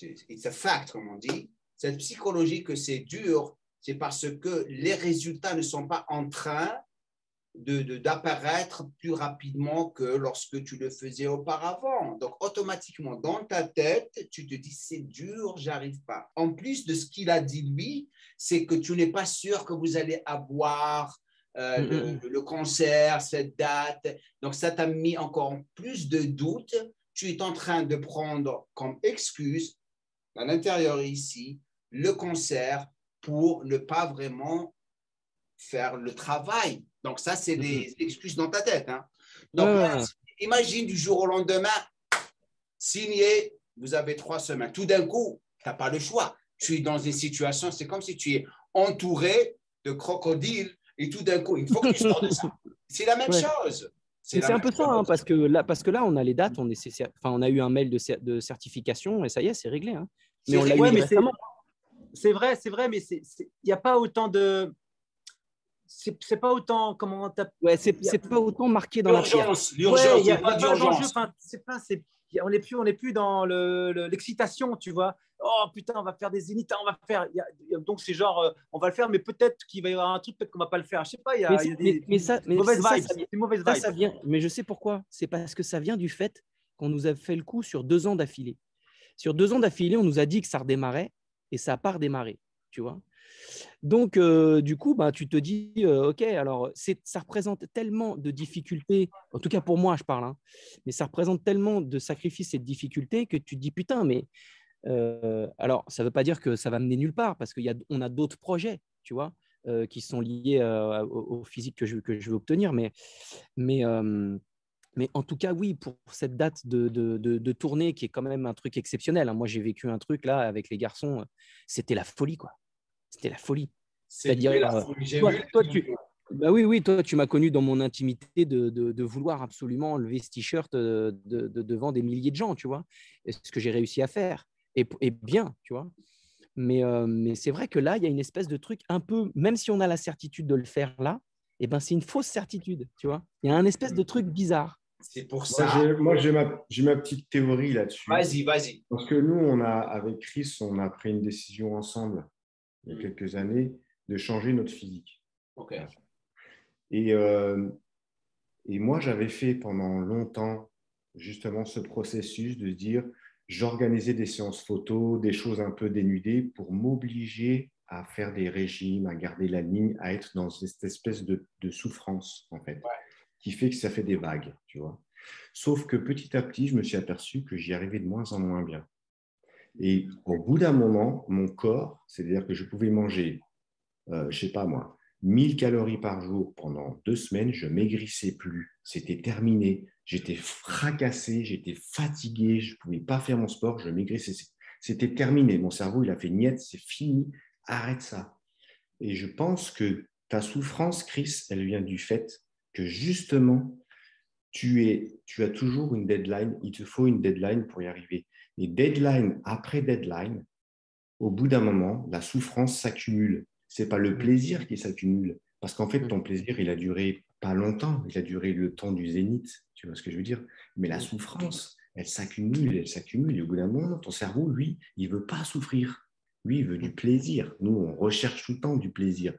it's a fact, comme on dit, cette psychologie que c'est dur, c'est parce que les résultats ne sont pas en train d'apparaître plus rapidement que lorsque tu le faisais auparavant. Donc, automatiquement, dans ta tête, tu te dis, c'est dur, j'arrive pas. En plus de ce qu'il a dit lui, c'est que tu n'es pas sûr que vous allez avoir le concert, cette date. Donc, ça t'a mis encore plus de doutes. Tu es en train de prendre comme excuse, à l'intérieur ici, le concert pour ne pas vraiment faire le travail. Donc, ça, c'est des excuses dans ta tête. Hein. Donc, imagine du jour au lendemain, signé, vous avez 3 semaines. Tout d'un coup, tu n'as pas le choix. Tu es dans une situation, c'est comme si tu es entouré de crocodiles et tout d'un coup, il faut que tu sors de ça. C'est la même chose. C'est un peu ça, hein, parce que là, on a les dates, on a eu un mail de certification et ça y est, c'est réglé. Hein. Mais on l'a eu récemment. C'est vrai, mais il n'y a pas autant de… C'est pas autant… Comment c'est pas autant marqué dans la pierre. L'urgence, il n'y a pas d'enjeu. On n'est plus dans l'excitation, tu vois. Oh putain, on va faire des zéniths, on va faire… Donc c'est genre, on va le faire, mais peut-être qu'il va y avoir un truc, peut-être qu'on ne va pas le faire. Je sais pas, il y a des mauvaises vibes. Ça vient, mais je sais pourquoi. C'est parce que ça vient du fait qu'on nous a fait le coup sur 2 ans d'affilée. Sur 2 ans d'affilée, on nous a dit que ça redémarrait et ça n'a pas redémarré, tu vois. Donc, du coup, tu te dis, OK, alors ça représente tellement de difficultés, en tout cas pour moi, je parle, hein, mais ça représente tellement de sacrifices et de difficultés que tu te dis, putain, mais alors, ça ne veut pas dire que ça va mener nulle part parce qu'on a d'autres projets, tu vois, qui sont liés au physique que je veux obtenir. Mais en tout cas, oui, pour cette date de tournée qui est quand même un truc exceptionnel. Hein. Moi, j'ai vécu un truc là avec les garçons, c'était la folie, quoi. C'était la folie. C'est-à-dire, toi, tu m'as connu dans mon intimité de vouloir absolument enlever ce t-shirt devant des milliers de gens, tu vois. Et ce que j'ai réussi à faire. Et bien, tu vois. Mais c'est vrai que là, il y a une espèce de truc un peu, même si on a la certitude de le faire là, c'est une fausse certitude, tu vois. Il y a un espèce de truc bizarre. C'est pour ça. J'ai ma petite théorie là-dessus. Vas-y. Parce que nous, avec Chris, on a pris une décision ensemble il y a quelques années de changer notre physique. OK. Et moi, j'avais fait pendant longtemps justement ce processus de dire, j'organisais des séances photos, des choses un peu dénudées pour m'obliger à faire des régimes, à garder la ligne, à être dans cette espèce de souffrance, en fait, qui fait que ça fait des vagues, tu vois. Sauf que petit à petit, je me suis aperçu que j'y arrivais de moins en moins bien. Et au bout d'un moment, mon corps, c'est-à-dire que je pouvais manger, je sais pas moi, 1000 calories par jour pendant 2 semaines, je maigrissais plus. C'était terminé. J'étais fracassé, j'étais fatigué, je ne pouvais pas faire mon sport, je maigrissais. C'était terminé. Mon cerveau, il a fait niet, c'est fini, arrête ça. Et je pense que ta souffrance, Chris, elle vient du fait que justement, tu as toujours une deadline. Il te faut une deadline pour y arriver. Et deadline après deadline, au bout d'un moment, la souffrance s'accumule. Ce n'est pas le plaisir qui s'accumule. Parce qu'en fait, ton plaisir, il a duré pas longtemps. Il a duré le temps du zénith. Tu vois ce que je veux dire? Mais la souffrance, elle s'accumule, elle s'accumule. Et au bout d'un moment, ton cerveau, lui, il ne veut pas souffrir. Lui, il veut du plaisir. Nous, on recherche tout le temps du plaisir.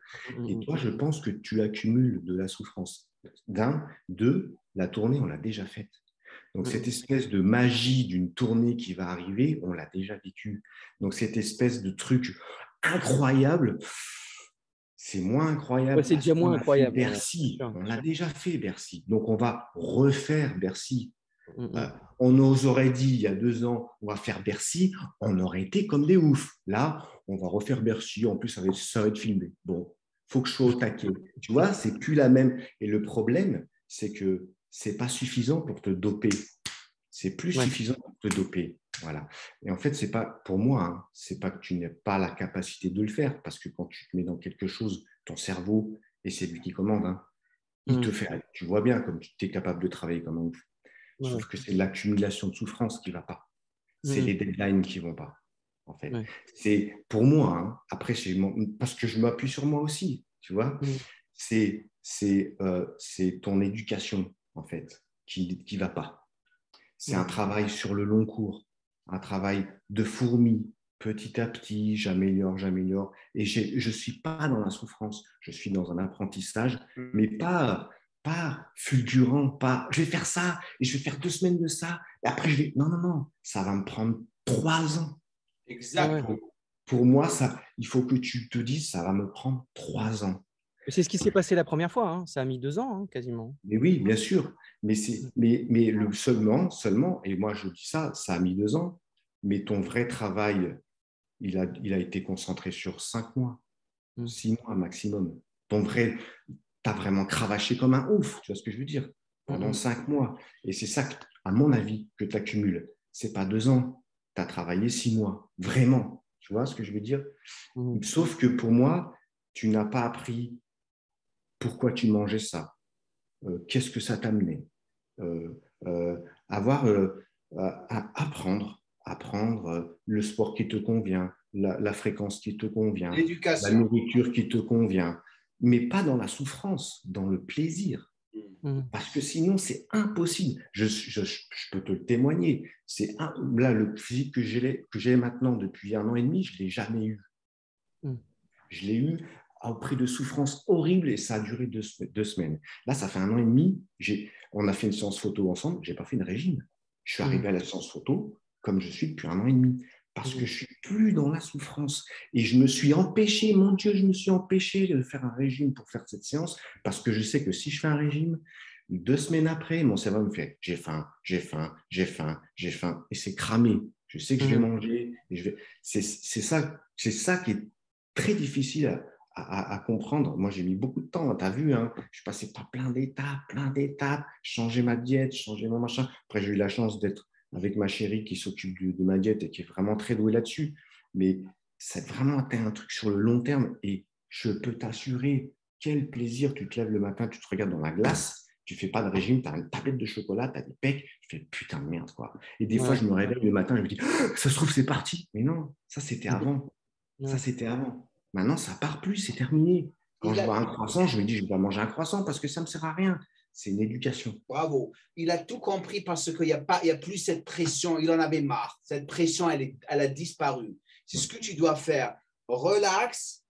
Et toi, je pense que tu accumules de la souffrance. Deux, la tournée, on l'a déjà faite. Donc, cette espèce de magie d'une tournée qui va arriver, on l'a déjà vécu. Donc, cette espèce de truc incroyable, c'est moins incroyable. C'est déjà moins incroyable. Bercy, on l'a déjà fait, Bercy. Donc, on va refaire Bercy. On nous aurait dit il y a 2 ans, on va faire Bercy, on aurait été comme des oufs. Là, on va refaire Bercy. En plus, ça va être filmé. Bon, il faut que je sois au taquet. Tu vois, c'est plus la même. Et le problème, c'est que ce n'est pas suffisant pour te doper. C'est plus suffisant pour te doper. Voilà. Et en fait, c'est pas, pour moi, hein, c'est pas que tu n'aies pas la capacité de le faire, parce que quand tu te mets dans quelque chose, ton cerveau, et c'est lui qui commande, hein, il te fait. Tu vois bien comme tu es capable de travailler comme un ouf. Sauf que c'est l'accumulation de souffrance qui ne va pas. C'est les deadlines qui ne vont pas, en fait. C'est pour moi, hein, après, parce que je m'appuie sur moi aussi, tu vois, c'est ton éducation, en fait, qui ne va pas. C'est un travail sur le long cours, un travail de fourmi. Petit à petit, j'améliore. Et je ne suis pas dans la souffrance, je suis dans un apprentissage, mais pas fulgurant, pas je vais faire ça, et je vais faire 2 semaines de ça, et après je vais… Non, ça va me prendre 3 ans. Exact. Pour moi, il faut que tu te dises, ça va me prendre 3 ans. C'est ce qui s'est passé la première fois, hein. Ça a mis 2 ans, hein, quasiment. Mais oui, bien sûr. Mais le seulement, et moi je dis ça a mis 2 ans, mais ton vrai travail, il a été concentré sur 5 mois, 6 mois maximum. Ton vrai, tu as vraiment cravaché comme un ouf, tu vois ce que je veux dire, pendant 5 mois. Et c'est ça, à mon avis, que tu accumules. Ce n'est pas 2 ans, tu as travaillé 6 mois, vraiment. Tu vois ce que je veux dire? Sauf que pour moi, tu n'as pas appris pourquoi tu mangeais ça. Qu'est-ce que ça t'amenait? Apprendre le sport qui te convient, la fréquence qui te convient, la nourriture qui te convient, mais pas dans la souffrance, dans le plaisir. Parce que sinon, c'est impossible. Je peux te le témoigner. Là, le physique que j'ai maintenant depuis 1 an et demi, je ne l'ai jamais eu. Je l'ai eu au prix de souffrances horribles et ça a duré 2 semaines. Là, ça fait 1 an et demi. On a fait une séance photo ensemble. Je n'ai pas fait de régime. Je suis arrivé à la séance photo comme je suis depuis 1 an et demi parce que je ne suis plus dans la souffrance. Et je me suis empêché, mon Dieu, je me suis empêché de faire un régime pour faire cette séance parce que je sais que si je fais un régime, 2 semaines après, mon cerveau me fait « j'ai faim ». Et c'est cramé. Je sais que je vais manger. C'est ça qui est très difficile à comprendre. Moi, j'ai mis beaucoup de temps, tu as vu, hein, je passais par plein d'étapes, changer ma diète, changer mon machin. Après, j'ai eu la chance d'être avec ma chérie qui s'occupe de ma diète et qui est vraiment très douée là-dessus. Mais c'est vraiment un truc sur le long terme et je peux t'assurer quel plaisir. Tu te lèves le matin, tu te regardes dans la glace, tu ne fais pas de régime, tu as une tablette de chocolat, tu as des pecs, je fais putain de merde, quoi. Et des fois, je me réveille le matin et je me dis, ça se trouve, c'est parti. Mais non, ça, c'était avant. Ça, c'était avant. Maintenant, ça part plus, c'est terminé. Quand je vois un croissant, je me dis, je vais pas manger un croissant parce que ça ne me sert à rien. c'est une éducation. Bravo. Il a tout compris parce qu'il n'y a plus cette pression. Il en avait marre. Cette pression, elle a disparu. C'est ce que tu dois faire. Relax,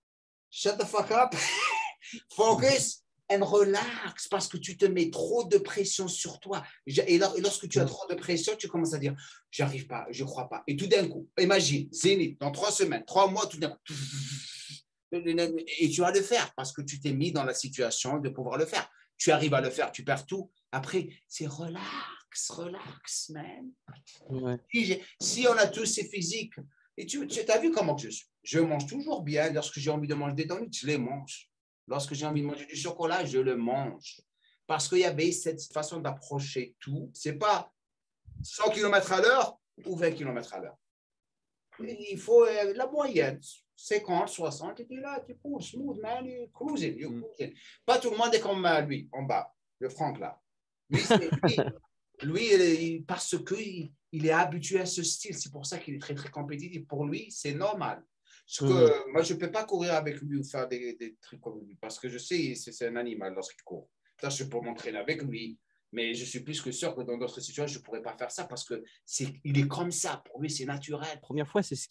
shut the fuck up, focus and relax parce que tu te mets trop de pression sur toi. Et lorsque tu as trop de pression, tu commences à dire, j'arrive pas, je crois pas. Et tout d'un coup, imagine, Zénith, dans 3 semaines, 3 mois, tout d'un coup, et tu vas le faire parce que tu t'es mis dans la situation de pouvoir le faire. Tu arrives à le faire, tu perds tout. Après, c'est relax, man. Ouais. Si on a tous ces physiques, et tu as vu comment je suis. Je mange toujours bien. Lorsque j'ai envie de manger des donuts, je les mange. Lorsque j'ai envie de manger du chocolat, je le mange. Parce qu'il y avait cette façon d'approcher tout. Ce n'est pas 100 km à l'heure ou 20 km à l'heure. Il faut la moyenne. 50, 60, et puis là, tu cours smooth, man, you cruising. Pas tout le monde est comme lui, en bas, le Franck, là. Lui, parce qu'il est habitué à ce style, c'est pour ça qu'il est très, très compétitif. Pour lui, c'est normal. Moi, je ne peux pas courir avec lui ou faire des trucs comme lui, parce que je sais, c'est un animal lorsqu'il court. Ça, je peux m'entraîner avec lui, mais je suis plus que sûr que dans d'autres situations, je ne pourrais pas faire ça, parce qu'il est comme ça. Pour lui, c'est naturel. La première fois, c'est ce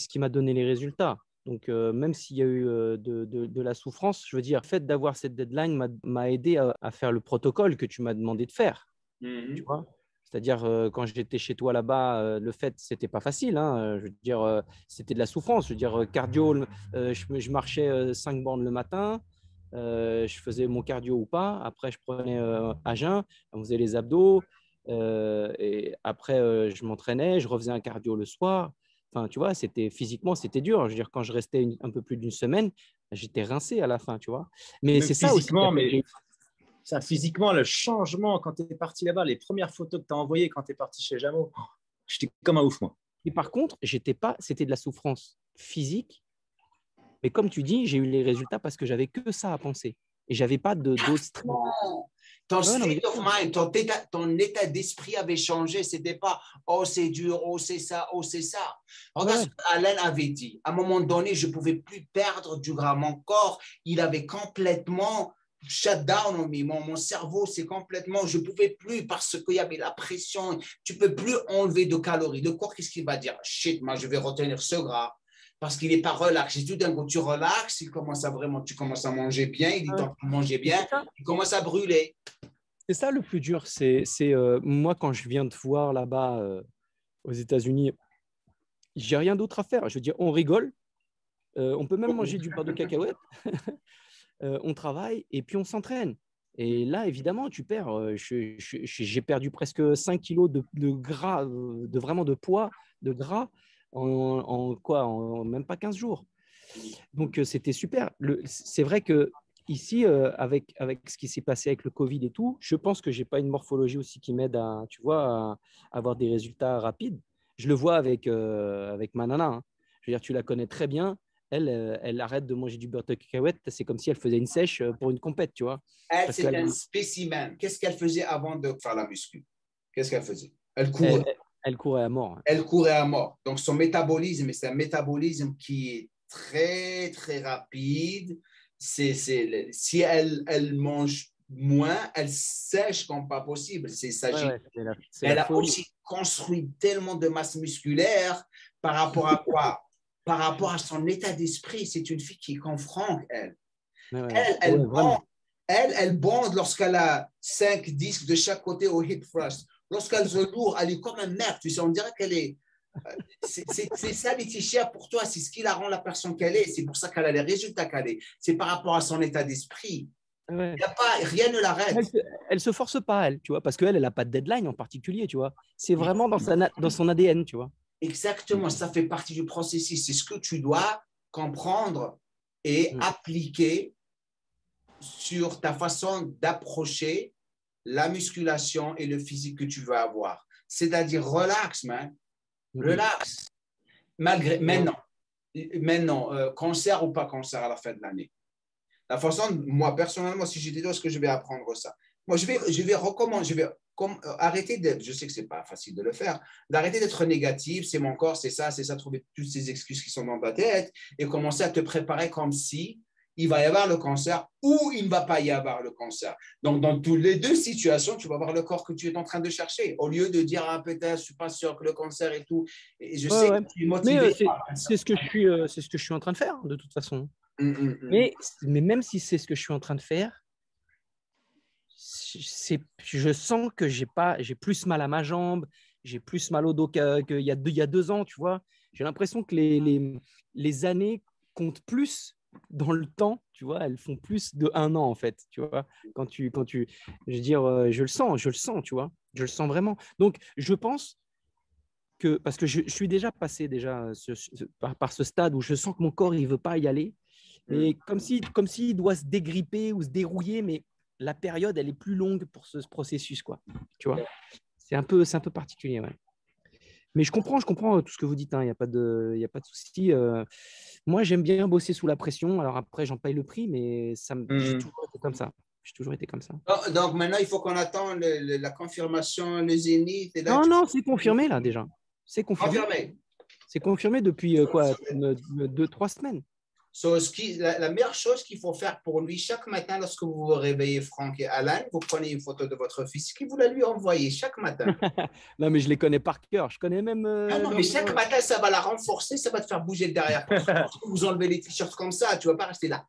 qui m'a donné les résultats. Donc, même s'il y a eu de la souffrance, je veux dire, le fait d'avoir cette deadline m'a aidé à faire le protocole que tu m'as demandé de faire. Tu vois, c'est-à-dire, quand j'étais chez toi là-bas, le fait, c'était pas facile. Hein, je veux dire, c'était de la souffrance. Je veux dire, cardio, je marchais 5 bornes le matin. Je faisais mon cardio ou pas. Après, je prenais à jeun, on faisait les abdos. Et après, je m'entraînais, je refaisais un cardio le soir. Enfin, tu vois, physiquement, c'était dur. Je veux dire, quand je restais un peu plus d'une semaine, j'étais rincé à la fin, tu vois. Mais c'est ça aussi. Physiquement, le changement quand tu es parti là-bas, les premières photos que tu as envoyées quand tu es parti chez Jamo, j'étais comme un ouf, moi. Et par contre, c'était de la souffrance physique. Mais comme tu dis, j'ai eu les résultats parce que j'avais que ça à penser. Et j'avais pas d'autres stress. Ton state of mind, ton état d'esprit avait changé. Ce n'était pas « oh, c'est dur, oh, c'est ça, oh, c'est ça ». Regarde ce qu'Alain avait dit. À un moment donné, je ne pouvais plus perdre du gras. Mon corps, il avait complètement shut down. Mon cerveau, c'est complètement… Je ne pouvais plus parce qu'il y avait la pression. Tu ne peux plus enlever de calories. Le corps, qu'est-ce qu'il va dire? « Shit, moi, je vais retenir ce gras. » Parce qu'il n'est pas relax. Et tout d'un coup, tu relaxes, tu commences à manger bien, il est en train de manger bien, il commence à brûler. C'est ça le plus dur. C'est moi, quand je viens de voir là-bas aux États-Unis, j'ai rien d'autre à faire. Je veux dire, on rigole, on peut même manger du beurre de cacahuète, on travaille et puis on s'entraîne. Et là, évidemment, tu perds. J'ai perdu presque 5 kilos de gras, vraiment de poids, de gras. En même pas 15 jours. Donc, c'était super. C'est vrai que ici, avec ce qui s'est passé avec le Covid et tout, je pense que je n'ai pas une morphologie aussi qui m'aide à avoir des résultats rapides. Je le vois avec ma nana. Hein. Je veux dire, tu la connais très bien. Elle arrête de manger du beurre de cacahuète. C'est comme si elle faisait une sèche pour une compète, tu vois. Elle, c'est un spécimen. Qu'est-ce qu'elle faisait avant de faire la muscu? Qu'est-ce qu'elle faisait? Elle courait. Elle courait à mort. Elle courait à mort. Donc, son métabolisme, c'est un métabolisme qui est très, très rapide. Si elle mange moins, elle sèche comme pas possible. Elle a aussi construit tellement de masse musculaire par rapport à quoi? Par rapport à son état d'esprit. C'est une fille qui est comme Franck, elle. Elle bonde lorsqu'elle a 5 disques de chaque côté au hip thrust. Lorsqu'elle se lourd, elle est comme un merde. Tu sais, on dirait qu'elle est… C'est ça, Laetitia, pour toi. C'est ce qui la rend la personne qu'elle est. C'est pour ça qu'elle a les résultats qu'elle est. C'est par rapport à son état d'esprit. Ouais. Rien ne l'arrête. Elle se force pas, elle, tu vois, parce qu'elle n'a pas de deadline en particulier, tu vois. C'est vraiment dans son ADN, tu vois. Exactement, ça fait partie du processus. C'est ce que tu dois comprendre et appliquer sur ta façon d'approcher la musculation et le physique que tu veux avoir. C'est-à-dire, relax, man. Relax. Maintenant, cancer ou pas cancer à la fin de l'année. La façon, moi, personnellement, si j'étais là, est-ce que je vais apprendre ça? Moi, je vais recommander, arrêter d'être, je sais que ce n'est pas facile de le faire, d'arrêter d'être négatif, c'est mon corps, c'est ça, trouver toutes ces excuses qui sont dans ta tête et commencer à te préparer comme si il va y avoir le cancer ou il ne va pas y avoir le cancer. Donc, dans toutes les deux situations, tu vas avoir le corps que tu es en train de chercher. Au lieu de dire, ah, peut-être, je ne suis pas sûr que le cancer et tout. Et je sais que tu es motivé. C'est ce que je suis en train de faire, de toute façon. Mm. Mais même si c'est ce que je suis en train de faire, je sens que j'ai plus mal à ma jambe, j'ai plus mal au dos qu'il y a 2 ans, tu vois. J'ai l'impression que les années comptent plus dans le temps, tu vois. Elles font plus de 1 an, en fait, tu vois. Je veux dire, je le sens, tu vois. Je le sens vraiment. Donc, je pense que, parce que je suis déjà passé par ce stade où je sens que mon corps, il ne veut pas y aller. Mais comme s'il doit se dégripper ou se dérouiller, mais la période, elle est plus longue pour ce processus, quoi. Tu vois, c'est un peu particulier, ouais. Mais je comprends tout ce que vous dites, hein, il n'y a pas de souci. Moi, j'aime bien bosser sous la pression. Alors après, j'en paye le prix, mais j'ai toujours été comme ça. J'ai toujours été comme ça. Donc maintenant, il faut qu'on attende la confirmation, le Zénith. Et là, non, c'est confirmé là déjà. C'est confirmé. C'est confirmé depuis 2-3 semaines. La meilleure chose qu'il faut faire pour lui chaque matin lorsque vous vous réveillez, Franck et Alan, vous prenez une photo de votre fils qui vous la lui envoyez chaque matin. Non, mais je les connais par cœur. Je connais même. Non, mais chaque matin, ça va la renforcer, ça va te faire bouger le derrière. Parce que vous enlevez les t-shirts comme ça, tu ne vas pas rester là.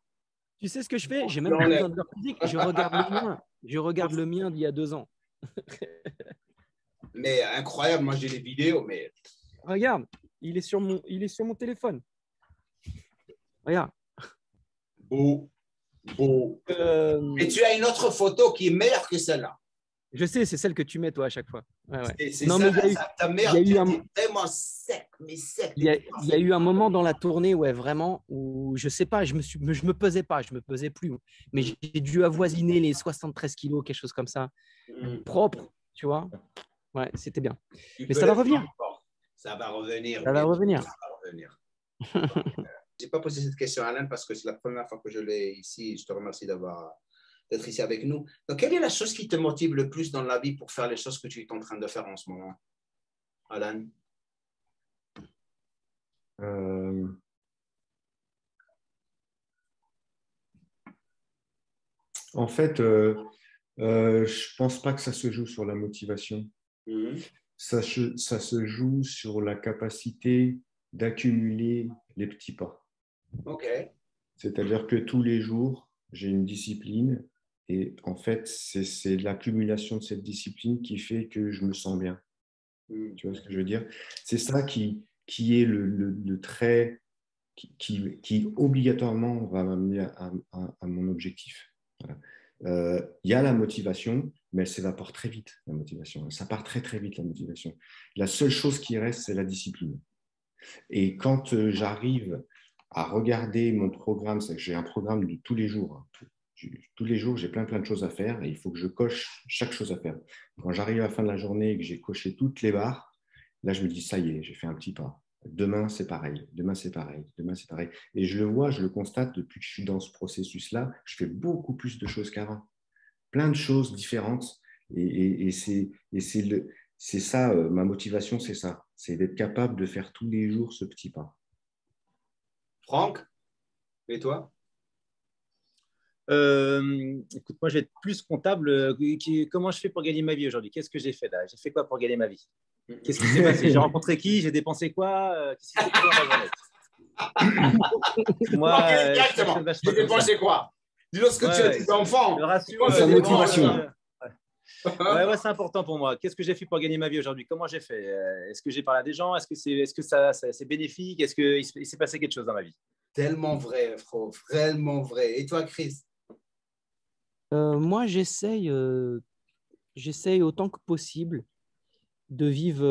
Tu sais ce que je fais? J'ai même pas besoin de leur physique. Je regarde le mien. Je regarde le mien d'il y a 2 ans. Mais incroyable, moi j'ai les vidéos, mais. Regarde, il est sur mon téléphone. Regarde. Beau. Et tu as une autre photo qui est meilleure que celle-là. Je sais, c'est celle que tu mets toi à chaque fois. Ouais. C'est non, ça, mais ta mère, tu es vraiment sec, mais sec. Il y a eu un moment dans la tournée, ouais, vraiment, où je sais pas, je me pesais pas, je me pesais plus, mais j'ai dû avoisiner les 73 kilos, quelque chose comme ça, propre, tu vois. Ouais, c'était bien. Mais ça va revenir. Ça va revenir. Ça va revenir. Je n'ai pas posé cette question à Alain parce que c'est la première fois que je l'ai ici. Je te remercie d'être ici avec nous. Donc, quelle est la chose qui te motive le plus dans la vie pour faire les choses que tu es en train de faire en ce moment, Alan? En fait, je ne pense pas que ça se joue sur la motivation. Ça se joue sur la capacité d'accumuler les petits pas. Ok. C'est-à-dire que tous les jours, j'ai une discipline et en fait, c'est l'accumulation de cette discipline qui fait que je me sens bien. Tu vois ce que je veux dire? C'est ça qui est le trait qui obligatoirement va m'amener à mon objectif. Voilà. Y a la motivation, mais elle s'évapore très vite, la motivation. Ça part très, très vite, la motivation. La seule chose qui reste, c'est la discipline. Et quand j'arrive à regarder mon programme, c'est que j'ai un programme de tous les jours. Tous les jours, j'ai plein de choses à faire et il faut que je coche chaque chose à faire. Quand j'arrive à la fin de la journée et que j'ai coché toutes les barres, là, je me dis, ça y est, j'ai fait un petit pas. Demain, c'est pareil. Demain, c'est pareil. Demain, c'est pareil. Et je le vois, je le constate depuis que je suis dans ce processus-là, je fais beaucoup plus de choses qu'avant. Plein de choses différentes. Et c'est ça, ma motivation, c'est ça. C'est d'être capable de faire tous les jours ce petit pas. Franck, et toi? Écoute, moi, je vais être plus comptable. Comment je fais pour gagner ma vie aujourd'hui? Qu'est-ce que j'ai fait là? J'ai fait quoi pour gagner ma vie? Qu'est-ce qui s'est passé? J'ai rencontré qui? J'ai dépensé quoi? Qu'est-ce qui s'est passé dans ma journée? Moi, exactement. J'ai dépensé quoi? Dis-le ce que tu as des enfants. C'est la motivation. Ouais, c'est important pour moi. Qu'est-ce que j'ai fait pour gagner ma vie aujourd'hui? Comment j'ai fait? Est-ce que j'ai parlé à des gens? Est-ce que c'est bénéfique? Est-ce qu'il s'est passé quelque chose dans ma vie? Tellement vrai, Fro, vraiment vrai. Et toi, Chris? Moi, j'essaye autant que possible de vivre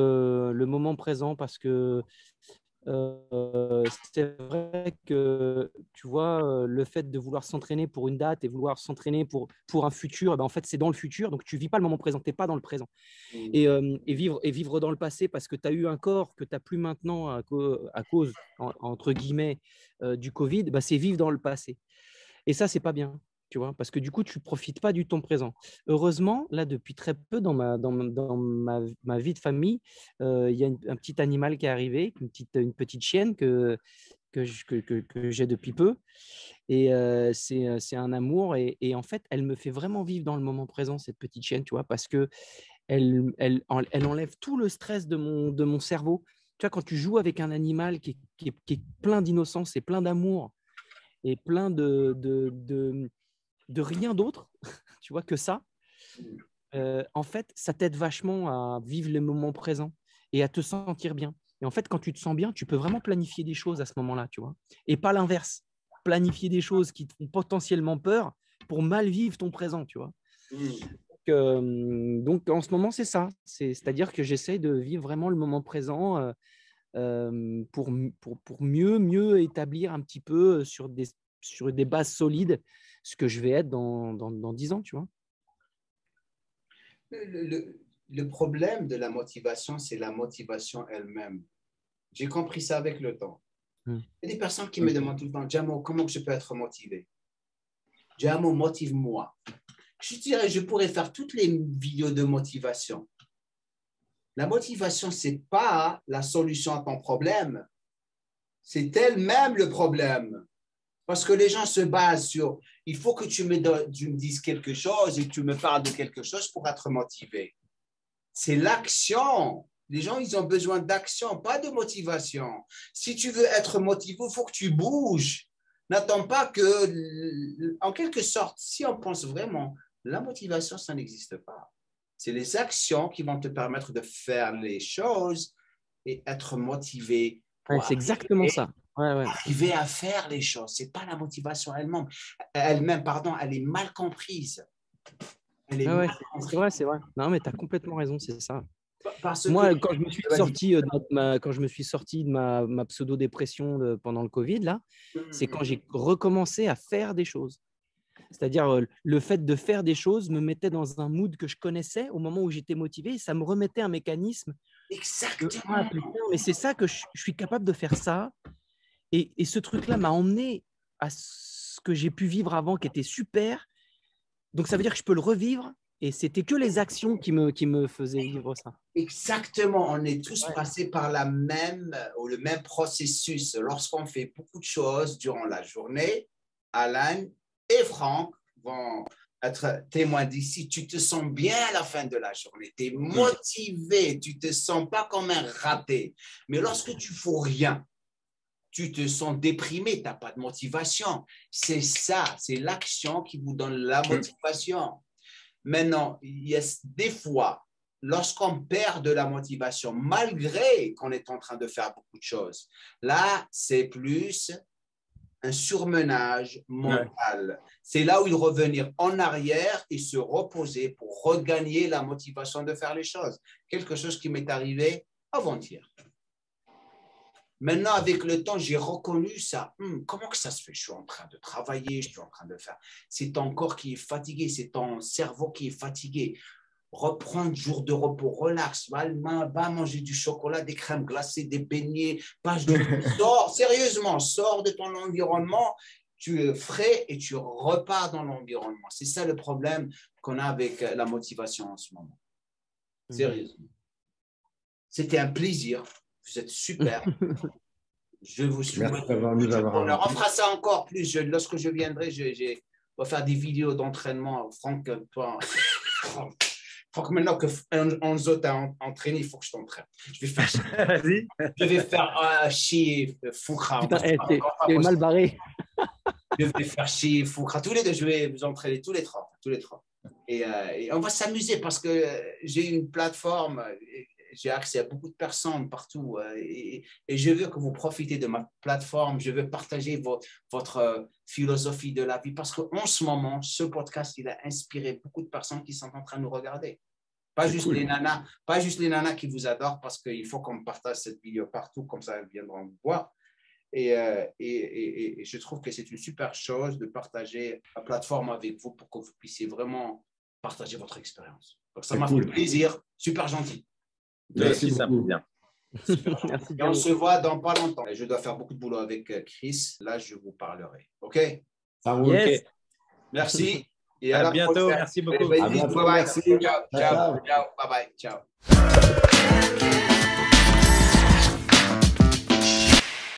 le moment présent parce que c'est vrai que, tu vois, le fait de vouloir s'entraîner pour une date et vouloir s'entraîner pour un futur, ben en fait, c'est dans le futur. Donc, tu ne vis pas le moment présent, tu n'es pas dans le présent. Et vivre dans le passé parce que tu as eu un corps que tu n'as plus maintenant à cause, entre guillemets, du Covid, ben, c'est vivre dans le passé. Et ça, ce n'est pas bien. Tu vois, parce que du coup, tu ne profites pas du temps présent. Heureusement, là, depuis très peu, dans ma vie de famille, il y a un petit animal qui est arrivé, une petite chienne que j'ai depuis peu. Et c'est un amour. Et en fait, elle me fait vraiment vivre dans le moment présent, cette petite chienne, tu vois, parce qu'elle enlève tout le stress de mon cerveau. Tu vois, quand tu joues avec un animal qui est plein d'innocence et plein d'amour et plein de rien d'autre, tu vois, que ça, en fait, ça t'aide vachement à vivre les moments présents et à te sentir bien. Et en fait, quand tu te sens bien, tu peux vraiment planifier des choses à ce moment-là, tu vois, et pas l'inverse. Planifier des choses qui te font potentiellement peur pour mal vivre ton présent, tu vois. Donc, en ce moment, c'est ça. C'est-à-dire que j'essaie de vivre vraiment le moment présent pour mieux établir un petit peu sur des bases solides ce que je vais être dans 10 ans, tu vois. Le problème de la motivation, c'est la motivation elle-même. J'ai compris ça avec le temps. Il y a des personnes qui me demandent tout le temps, Jamo, comment je peux être motivé? Jamo, motive-moi. Je dirais, je pourrais faire toutes les vidéos de motivation. La motivation, ce n'est pas la solution à ton problème. C'est elle-même le problème. Parce que les gens se basent sur, il faut que tu me dises quelque chose et que tu me parles de quelque chose pour être motivé. C'est l'action. Les gens, ils ont besoin d'action, pas de motivation. Si tu veux être motivé, il faut que tu bouges. N'attends pas que, en quelque sorte, si on pense vraiment, la motivation, ça n'existe pas. C'est les actions qui vont te permettre de faire les choses et être motivé. C'est exactement ça. Arriver à faire les choses. Ce n'est pas la motivation elle-même, pardon, elle est mal comprise. C'est vrai, c'est vrai. Non, mais tu as complètement raison, c'est ça. Moi, quand je me suis sorti de ma pseudo-dépression pendant le Covid, là, c'est quand j'ai recommencé à faire des choses. C'est-à-dire, le fait de faire des choses me mettait dans un mood que je connaissais au moment où j'étais motivé et ça me remettait un mécanisme. Exactement. Mais c'est ça que je suis capable de faire ça. Et ce truc-là m'a emmené à ce que j'ai pu vivre avant, qui était super. Donc, ça veut dire que je peux le revivre. Et c'était que les actions qui me faisaient vivre ça. Exactement. On est tous passés par le même processus. Lorsqu'on fait beaucoup de choses durant la journée, Alan et Franck vont être témoins d'ici. Tu te sens bien à la fin de la journée. Tu es motivé. Tu ne te sens pas comme un raté. Mais lorsque tu ne fais rien, tu te sens déprimé, tu n'as pas de motivation. C'est ça, c'est l'action qui vous donne la motivation. Maintenant, il y a des fois, lorsqu'on perd de la motivation, malgré qu'on est en train de faire beaucoup de choses, là, c'est plus un surmenage mental. C'est là où il revenir en arrière et se reposer pour regagner la motivation de faire les choses. Quelque chose qui m'est arrivé avant-hier. Maintenant, avec le temps, j'ai reconnu ça. Comment que ça se fait? Je suis en train de travailler, je suis en train de faire. C'est ton corps qui est fatigué, c'est ton cerveau qui est fatigué. Reprends un jour de repos, relax, va manger du chocolat, des crèmes glacées, des beignets, sors de ton environnement, tu es frais et tu repars dans l'environnement. C'est ça le problème qu'on a avec la motivation en ce moment. Sérieusement. C'était un plaisir. Vous êtes super. Je vous souhaite. On fera ça encore plus. Lorsque je viendrai, on va faire des vidéos d'entraînement. Franck, maintenant qu'on a entraîné, il faut que je t'entraîne. Je vais faire chier Foukra. T'es mal barré. Je vais faire chier Foukra. Tous les deux, je vais vous entraîner tous les trois. Et on va s'amuser parce que j'ai une plateforme. J'ai accès à beaucoup de personnes partout et je veux que vous profitez de ma plateforme. Je veux partager votre philosophie de la vie parce qu'en ce moment, ce podcast, il a inspiré beaucoup de personnes qui sont en train de nous regarder. Pas juste les nanas qui vous adorent parce qu'il faut qu'on partage cette vidéo partout, comme ça, elles viendront vous voir. Et je trouve que c'est une super chose de partager la plateforme avec vous pour que vous puissiez vraiment partager votre expérience. Donc, ça m'a fait plaisir, super gentil. Merci, ça me bien. Merci. Et on se voit dans pas longtemps. Je dois faire beaucoup de boulot avec Chris. Là, je vous parlerai. OK? Ça roule. Yes. Merci. Et à bientôt. Prochaine. Merci beaucoup. Bye bye. Ciao. Bye bye. Ciao.